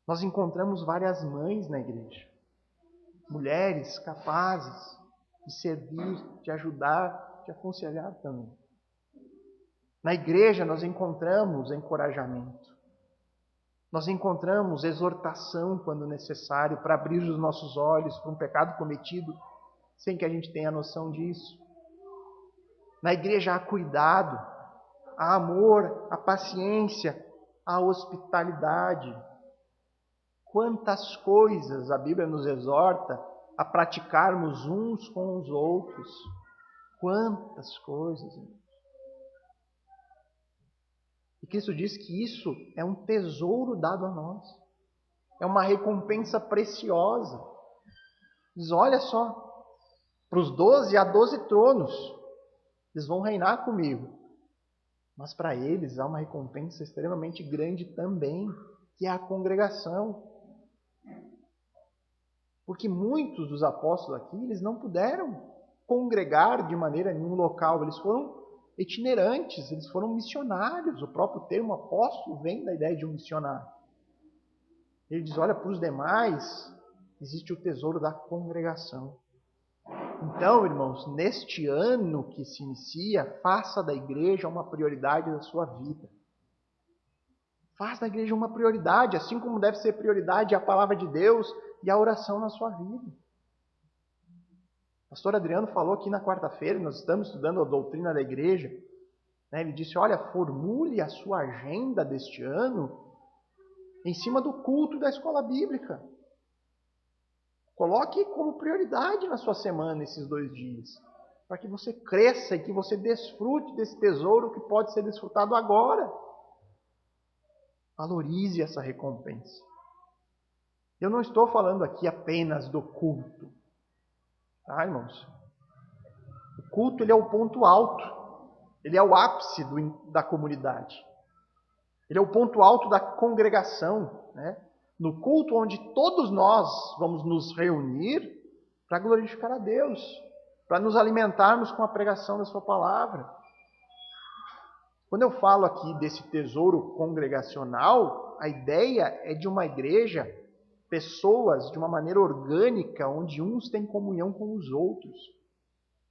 Nós encontramos várias mães na igreja. Mulheres capazes de servir, de ajudar, de aconselhar também. Na igreja nós encontramos encorajamento. Nós encontramos exortação quando necessário para abrir os nossos olhos para um pecado cometido sem que a gente tenha noção disso. Na igreja há cuidado, há amor, há paciência, há hospitalidade. Quantas coisas a Bíblia nos exorta a praticarmos uns com os outros. Quantas coisas. E Cristo diz que isso é um tesouro dado a nós. É uma recompensa preciosa. Diz, olha só, para os 12 há 12 tronos. Eles vão reinar comigo. Mas para eles há uma recompensa extremamente grande também, que é a congregação. Porque muitos dos apóstolos aqui, eles não puderam congregar de maneira nenhum local. Eles foram itinerantes, eles foram missionários. O próprio termo apóstolo vem da ideia de um missionário. Ele diz, olha, para os demais, existe o tesouro da congregação. Então, irmãos, neste ano que se inicia, faça da igreja uma prioridade da sua vida. Faça da igreja uma prioridade, assim como deve ser prioridade a palavra de Deus e a oração na sua vida. O pastor Adriano falou aqui na quarta-feira, nós estamos estudando a doutrina da igreja, né? Ele disse, olha, formule a sua agenda deste ano em cima do culto da escola bíblica. Coloque como prioridade na sua semana esses 2 dias, para que você cresça e que você desfrute desse tesouro que pode ser desfrutado agora. Valorize essa recompensa. Eu não estou falando aqui apenas do culto. Tá, irmãos? O culto ele é o ponto alto. Ele é o ápice da comunidade. Ele é o ponto alto da congregação. Né? No culto onde todos nós vamos nos reunir para glorificar a Deus. Para nos alimentarmos com a pregação da sua palavra. Quando eu falo aqui desse tesouro congregacional, a ideia é de uma igreja, pessoas de uma maneira orgânica, onde uns têm comunhão com os outros,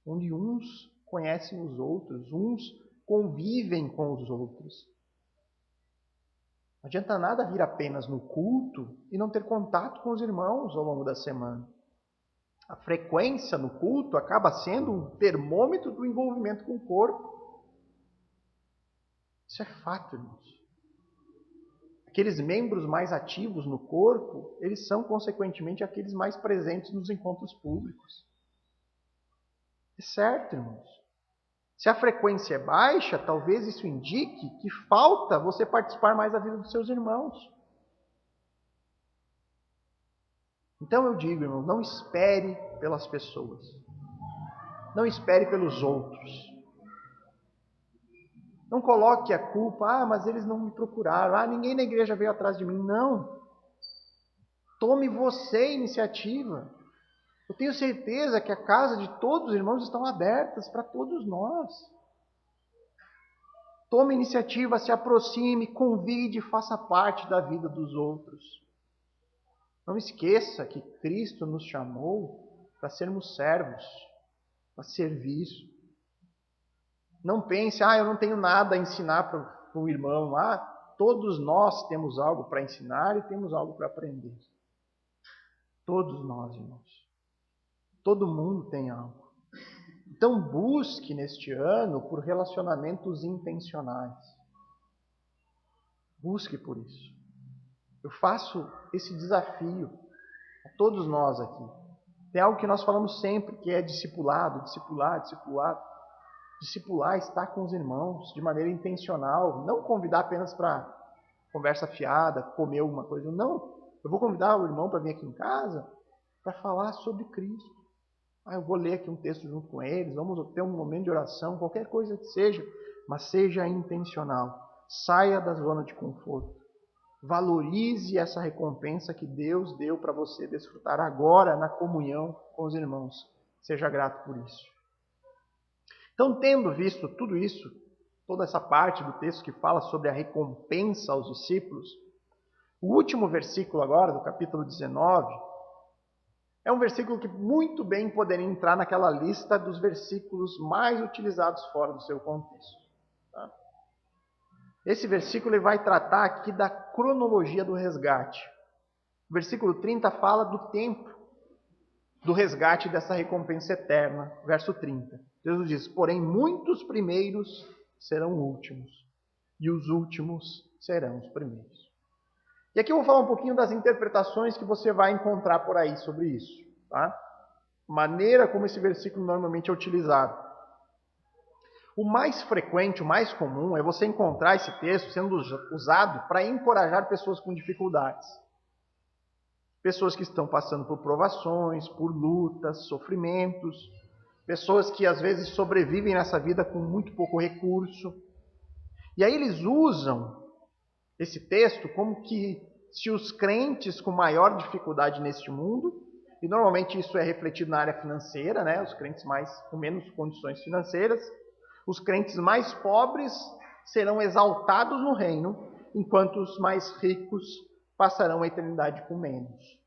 onde uns conhecem os outros, uns convivem com os outros. Não adianta nada vir apenas no culto e não ter contato com os irmãos ao longo da semana. A frequência no culto acaba sendo um termômetro do envolvimento com o corpo. Isso é fato, irmãos. Aqueles membros mais ativos no corpo, eles são, consequentemente, aqueles mais presentes nos encontros públicos. É certo, irmãos. Se a frequência é baixa, talvez isso indique que falta você participar mais da vida dos seus irmãos. Então eu digo, irmão, não espere pelas pessoas. Não espere pelos outros. Não coloque a culpa, mas eles não me procuraram, ninguém na igreja veio atrás de mim. Não. Tome você a iniciativa. Eu tenho certeza que a casa de todos os irmãos estão abertas para todos nós. Tome iniciativa, se aproxime, convide, faça parte da vida dos outros. Não esqueça que Cristo nos chamou para sermos servos, para servir. Não pense, eu não tenho nada a ensinar para o irmão. Todos nós temos algo para ensinar e temos algo para aprender. Todos nós, irmãos. Todo mundo tem algo. Então busque neste ano por relacionamentos intencionais. Busque por isso. Eu faço esse desafio a todos nós aqui. Tem algo que nós falamos sempre, que é discipulado, discipulado, discipulado. Discipular, estar com os irmãos de maneira intencional. Não convidar apenas para conversa fiada, comer alguma coisa. Não. Eu vou convidar o irmão para vir aqui em casa para falar sobre Cristo. Eu vou ler aqui um texto junto com eles, vamos ter um momento de oração, qualquer coisa que seja, mas seja intencional. Saia da zona de conforto. Valorize essa recompensa que Deus deu para você desfrutar agora na comunhão com os irmãos. Seja grato por isso. Então, tendo visto tudo isso, toda essa parte do texto que fala sobre a recompensa aos discípulos, o último versículo agora, do capítulo 19, é um versículo que muito bem poderia entrar naquela lista dos versículos mais utilizados fora do seu contexto. Tá? Esse versículo ele vai tratar aqui da cronologia do resgate. O versículo 30 fala do tempo do resgate dessa recompensa eterna. Verso 30. Jesus diz, porém muitos primeiros serão últimos, e os últimos serão os primeiros. E aqui eu vou falar um pouquinho das interpretações que você vai encontrar por aí sobre isso. Tá? Maneira como esse versículo normalmente é utilizado. O mais frequente, o mais comum, é você encontrar esse texto sendo usado para encorajar pessoas com dificuldades. Pessoas que estão passando por provações, por lutas, sofrimentos. Pessoas que às vezes sobrevivem nessa vida com muito pouco recurso. E aí eles usam esse texto como que se os crentes com maior dificuldade neste mundo, e normalmente isso é refletido na área financeira, né? Os crentes com menos condições financeiras, os crentes mais pobres serão exaltados no reino, enquanto os mais ricos passarão a eternidade com menos.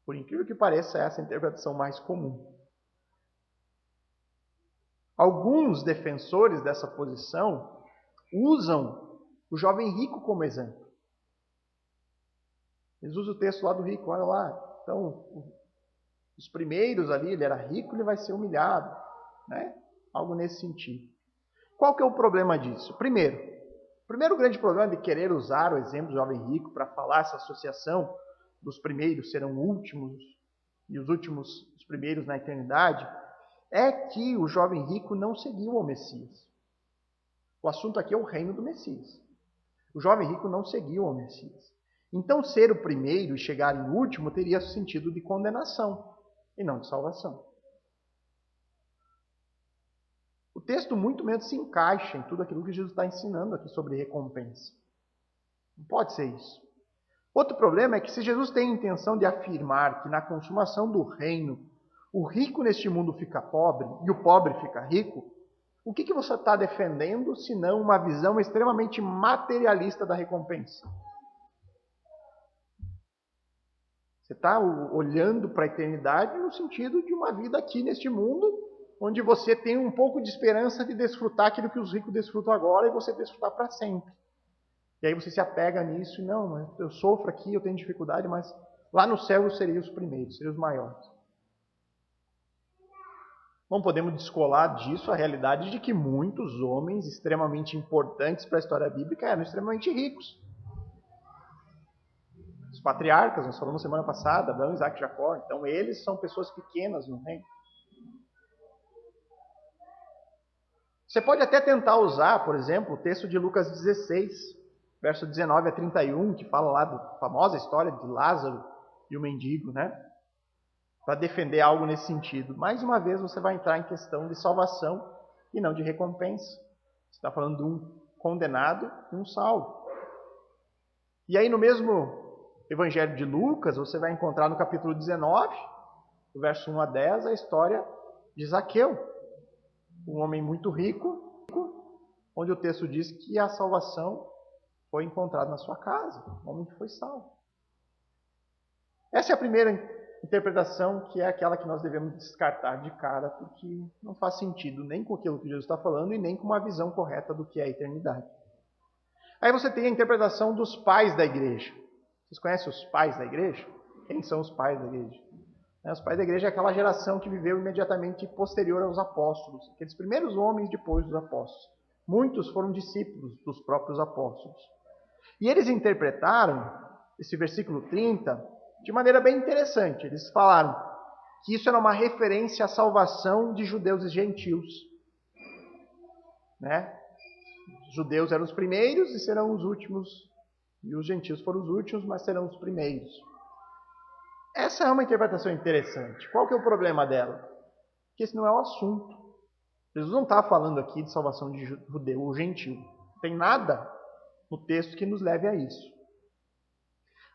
Por incrível que pareça, essa é a interpretação mais comum. Alguns defensores dessa posição usam o jovem rico como exemplo. Eles usam o texto lá do rico, olha lá. Então, os primeiros ali, ele era rico, ele vai ser humilhado. Né? Algo nesse sentido. Qual que é o problema disso? O primeiro grande problema de querer usar o exemplo do jovem rico para falar essa associação dos primeiros serão últimos e os últimos os primeiros na eternidade, é que o jovem rico não seguiu ao Messias. O assunto aqui é o reino do Messias. O jovem rico não seguiu ao Messias. Então, ser o primeiro e chegar em último teria sentido de condenação e não de salvação. O texto muito menos se encaixa em tudo aquilo que Jesus está ensinando aqui sobre recompensa. Não pode ser isso. Outro problema é que se Jesus tem a intenção de afirmar que na consumação do reino, o rico neste mundo fica pobre e o pobre fica rico, o que você está defendendo senão uma visão extremamente materialista da recompensa? Você está olhando para a eternidade no sentido de uma vida aqui neste mundo, onde você tem um pouco de esperança de desfrutar aquilo que os ricos desfrutam agora e você desfrutar para sempre. E aí você se apega nisso e não, eu sofro aqui, eu tenho dificuldade, mas lá no céu eu serei os primeiros, serei os maiores. Não podemos descolar disso a realidade de que muitos homens extremamente importantes para a história bíblica eram extremamente ricos. Os patriarcas, nós falamos semana passada, Abraão, Isaac e Jacó, então eles são pessoas pequenas no reino. Você pode até tentar usar, por exemplo, o texto de Lucas 16, verso 19 a 31, que fala lá da famosa história de Lázaro e o mendigo, né? Para defender algo nesse sentido. Mais uma vez você vai entrar em questão de salvação e não de recompensa. Você está falando de um condenado e um salvo. E aí no mesmo Evangelho de Lucas, você vai encontrar no capítulo 19, do verso 1 a 10, a história de Zaqueu, um homem muito rico, onde o texto diz que a salvação foi encontrada na sua casa, um homem que foi salvo. Essa é a primeira interpretação, que é aquela que nós devemos descartar de cara, porque não faz sentido nem com aquilo que Jesus está falando e nem com uma visão correta do que é a eternidade. Aí você tem a interpretação dos pais da igreja. Vocês conhecem os pais da igreja? Quem são os pais da igreja? Os pais da igreja é aquela geração que viveu imediatamente posterior aos apóstolos, aqueles primeiros homens depois dos apóstolos. Muitos foram discípulos dos próprios apóstolos. E eles interpretaram esse versículo 30 de maneira bem interessante. Eles falaram que isso era uma referência à salvação de judeus e gentios. Né? Os judeus eram os primeiros e serão os últimos, e os gentios foram os últimos, mas serão os primeiros. Essa é uma interpretação interessante. Qual que é o problema dela? Que esse não é o assunto. Jesus não está falando aqui de salvação de judeu ou gentil. Não tem nada no texto que nos leve a isso.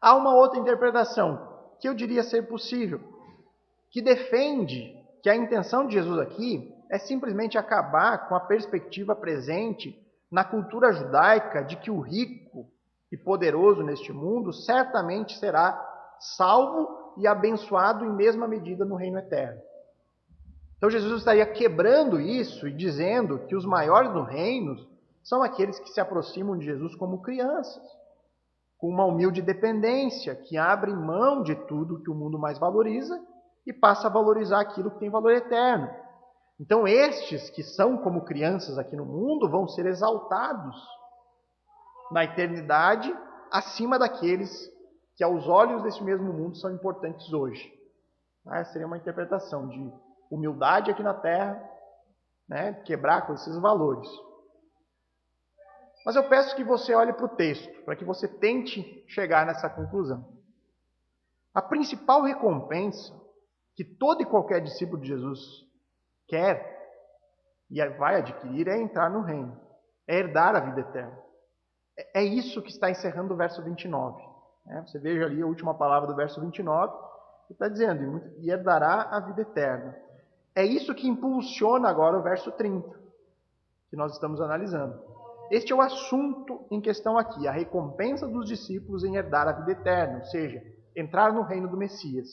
Há uma outra interpretação, que eu diria ser possível, que defende que a intenção de Jesus aqui é simplesmente acabar com a perspectiva presente na cultura judaica de que o rico e poderoso neste mundo certamente será salvo e abençoado em mesma medida no reino eterno. Então Jesus estaria quebrando isso e dizendo que os maiores do reino são aqueles que se aproximam de Jesus como crianças, com uma humilde dependência, que abrem mão de tudo que o mundo mais valoriza e passa a valorizar aquilo que tem valor eterno. Então estes que são como crianças aqui no mundo vão ser exaltados na eternidade acima daqueles que aos olhos desse mesmo mundo são importantes hoje. Essa seria uma interpretação de humildade aqui na terra, né? Quebrar com esses valores. Mas eu peço que você olhe para o texto, para que você tente chegar nessa conclusão. A principal recompensa que todo e qualquer discípulo de Jesus quer e vai adquirir é entrar no reino, é herdar a vida eterna. É isso que está encerrando o verso 29. Você veja ali a última palavra do verso 29, que está dizendo, e herdará a vida eterna. É isso que impulsiona agora o verso 30, que nós estamos analisando. Este é o assunto em questão aqui, a recompensa dos discípulos em herdar a vida eterna, ou seja, entrar no reino do Messias.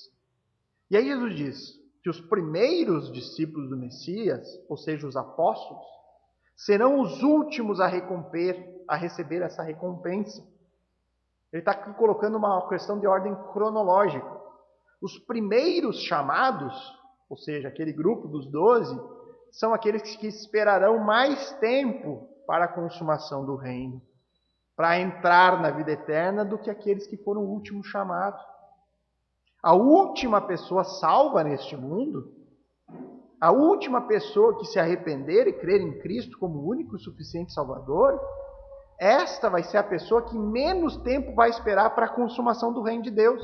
E aí Jesus diz que os primeiros discípulos do Messias, ou seja, os apóstolos, serão os últimos a receber essa recompensa. Ele está aqui colocando uma questão de ordem cronológica. Os primeiros chamados, ou seja, aquele grupo dos 12, são aqueles que esperarão mais tempo para a consumação do reino, para entrar na vida eterna, do que aqueles que foram o último chamado. A última pessoa salva neste mundo, a última pessoa que se arrepender e crer em Cristo como o único e suficiente Salvador, esta vai ser a pessoa que menos tempo vai esperar para a consumação do reino de Deus,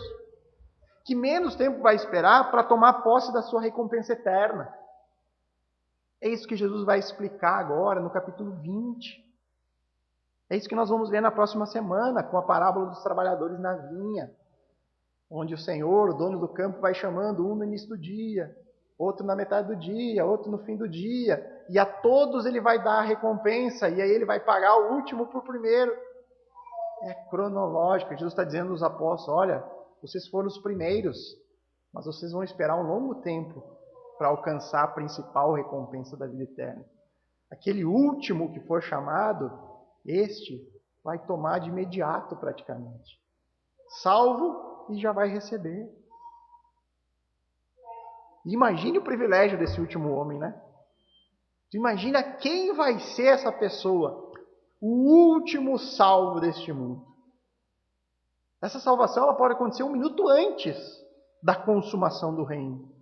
que menos tempo vai esperar para tomar posse da sua recompensa eterna. É isso que Jesus vai explicar agora no capítulo 20. É isso que nós vamos ver na próxima semana com a parábola dos trabalhadores na vinha, onde o Senhor, o dono do campo, vai chamando um no início do dia, outro na metade do dia, outro no fim do dia, e a todos ele vai dar a recompensa, e aí ele vai pagar o último por primeiro. É cronológico. Jesus está dizendo aos apóstolos, olha, vocês foram os primeiros, mas vocês vão esperar um longo tempo para alcançar a principal recompensa da vida eterna. Aquele último que for chamado, este vai tomar de imediato praticamente. Salvo e já vai receber. Imagine o privilégio desse último homem, né? Imagina quem vai ser essa pessoa, o último salvo deste mundo. Essa salvação ela pode acontecer 1 minuto antes da consumação do reino.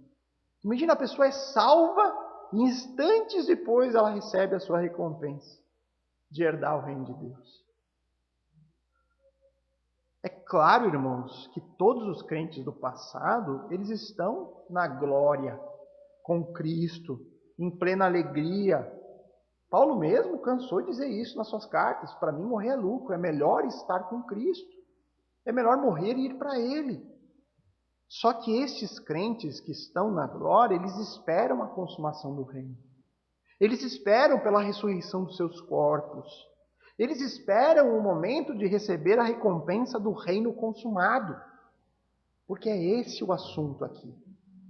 Imagina, a pessoa é salva e instantes depois ela recebe a sua recompensa de herdar o reino de Deus. É claro, irmãos, que todos os crentes do passado, eles estão na glória, com Cristo, em plena alegria. Paulo mesmo cansou de dizer isso nas suas cartas. Para mim morrer é lucro, é melhor estar com Cristo. É melhor morrer e ir para Ele. Só que estes crentes que estão na glória, eles esperam a consumação do reino. Eles esperam pela ressurreição dos seus corpos. Eles esperam o momento de receber a recompensa do reino consumado. Porque é esse o assunto aqui.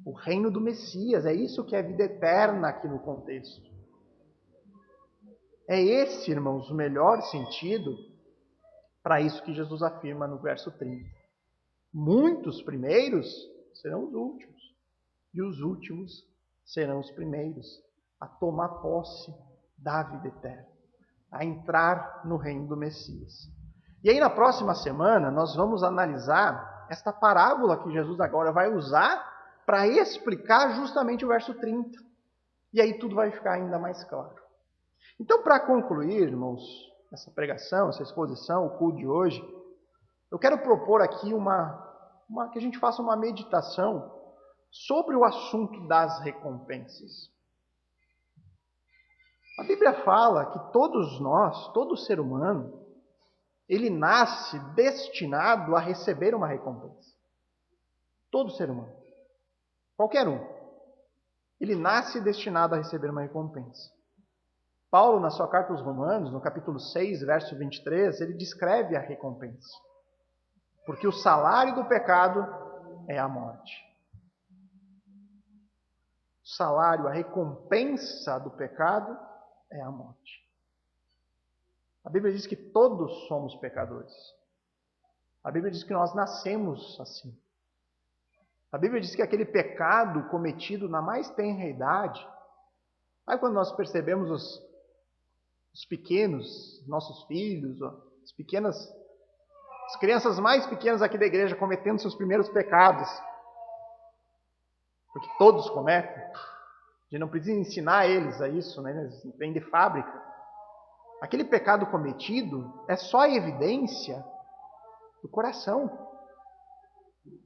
O reino do Messias, é isso que é vida eterna aqui no contexto. É esse, irmãos, o melhor sentido para isso que Jesus afirma no verso 30. Muitos primeiros serão os últimos, e os últimos serão os primeiros a tomar posse da vida eterna, a entrar no reino do Messias. E aí na próxima semana nós vamos analisar esta parábola que Jesus agora vai usar para explicar justamente o verso 30. E aí tudo vai ficar ainda mais claro. Então, para concluir, irmãos, essa pregação, essa exposição, o culto de hoje, eu quero propor aqui que a gente faça uma meditação sobre o assunto das recompensas. A Bíblia fala que todos nós, todo ser humano, ele nasce destinado a receber uma recompensa. Todo ser humano. Qualquer um. Ele nasce destinado a receber uma recompensa. Paulo, na sua carta aos Romanos, no capítulo 6, verso 23, ele descreve a recompensa. Porque o salário do pecado é a morte. O salário, a recompensa do pecado é a morte. A Bíblia diz que todos somos pecadores. A Bíblia diz que nós nascemos assim. A Bíblia diz que aquele pecado cometido na mais tenra idade, aí quando nós percebemos os pequenos, nossos filhos, as crianças mais pequenas aqui da igreja cometendo seus primeiros pecados, porque todos cometem, a gente não precisa ensinar eles a isso, né? Eles vêm de fábrica. Aquele pecado cometido é só a evidência do coração,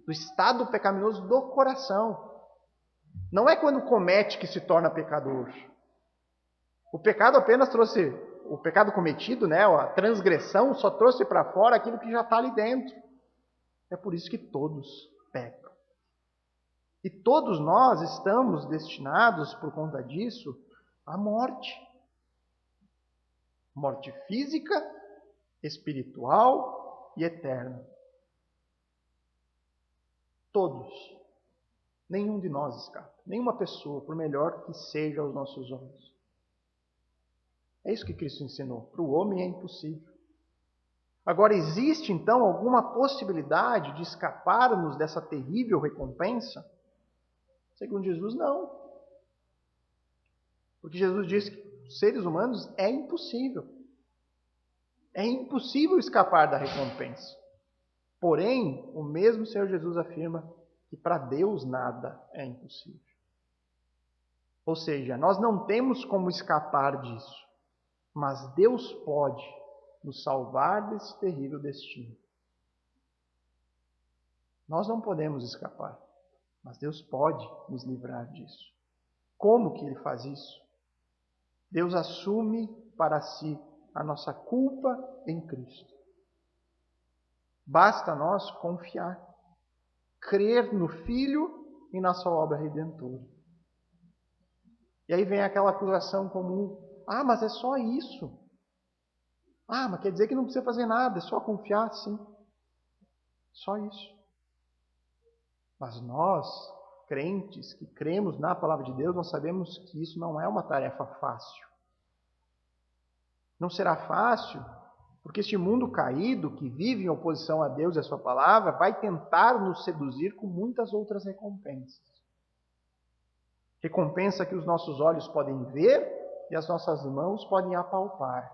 do estado pecaminoso do coração. Não é quando comete que se torna pecador. O pecado apenas trouxe, o pecado cometido, né, a transgressão, só trouxe para fora aquilo que já está ali dentro. É por isso que todos pecam. E todos nós estamos destinados, por conta disso, à morte. Morte física, espiritual e eterna. Todos. Nenhum de nós escapa. Nenhuma pessoa, por melhor que seja aos nossos olhos. É isso que Cristo ensinou. Para o homem é impossível. Agora, existe então alguma possibilidade de escaparmos dessa terrível recompensa? Segundo Jesus, não. Porque Jesus disse que os seres humanos é impossível. É impossível escapar da recompensa. Porém, o mesmo Senhor Jesus afirma que para Deus nada é impossível. Ou seja, nós não temos como escapar disso. Mas Deus pode nos salvar desse terrível destino. Nós não podemos escapar, mas Deus pode nos livrar disso. Como que Ele faz isso? Deus assume para si a nossa culpa em Cristo. Basta a nós confiar, crer no Filho e na sua obra redentora. E aí vem aquela acusação comum: ah, mas é só isso. Ah, mas quer dizer que não precisa fazer nada, é só confiar, sim. Só isso. Mas nós, crentes que cremos na palavra de Deus, nós sabemos que isso não é uma tarefa fácil. Não será fácil, porque este mundo caído, que vive em oposição a Deus e a sua palavra, vai tentar nos seduzir com muitas outras recompensas. Recompensa que os nossos olhos podem ver e as nossas mãos podem apalpar.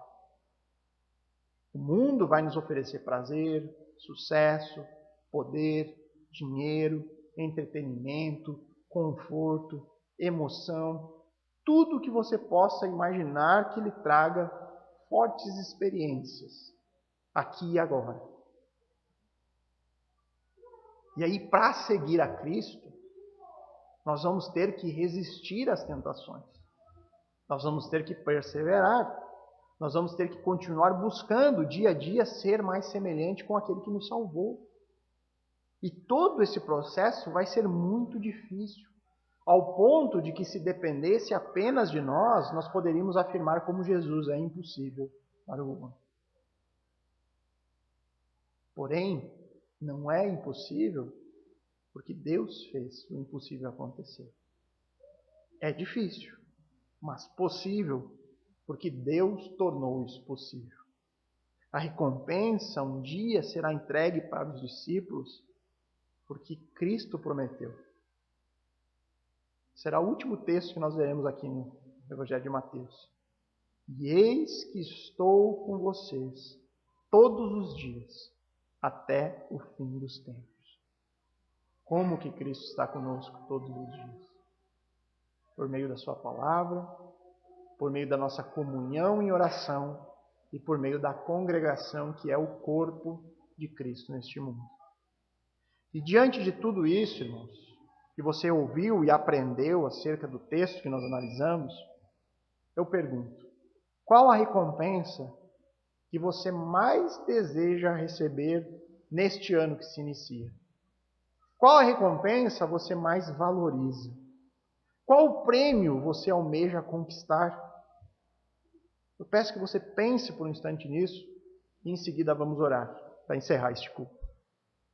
O mundo vai nos oferecer prazer, sucesso, poder, dinheiro, entretenimento, conforto, emoção, tudo que você possa imaginar que lhe traga fortes experiências, aqui e agora. E aí, para seguir a Cristo, nós vamos ter que resistir às tentações. Nós vamos ter que perseverar. Nós vamos ter que continuar buscando dia a dia ser mais semelhante com aquele que nos salvou. E todo esse processo vai ser muito difícil, ao ponto de que, se dependesse apenas de nós, nós poderíamos afirmar como Jesus: é impossível para o homem. Porém, não é impossível, porque Deus fez o impossível acontecer. É difícil, mas possível, porque Deus tornou isso possível. A recompensa um dia será entregue para os discípulos, porque Cristo prometeu. Será o último texto que nós veremos aqui no Evangelho de Mateus. E eis que estou com vocês todos os dias, até o fim dos tempos. Como que Cristo está conosco todos os dias? Por meio da sua palavra, por meio da nossa comunhão em oração e por meio da congregação que é o corpo de Cristo neste mundo. E diante de tudo isso, irmãos, que você ouviu e aprendeu acerca do texto que nós analisamos, eu pergunto: qual a recompensa que você mais deseja receber neste ano que se inicia? Qual a recompensa você mais valoriza? Qual o prêmio você almeja conquistar? Eu peço que você pense por um instante nisso e em seguida vamos orar para encerrar este culto.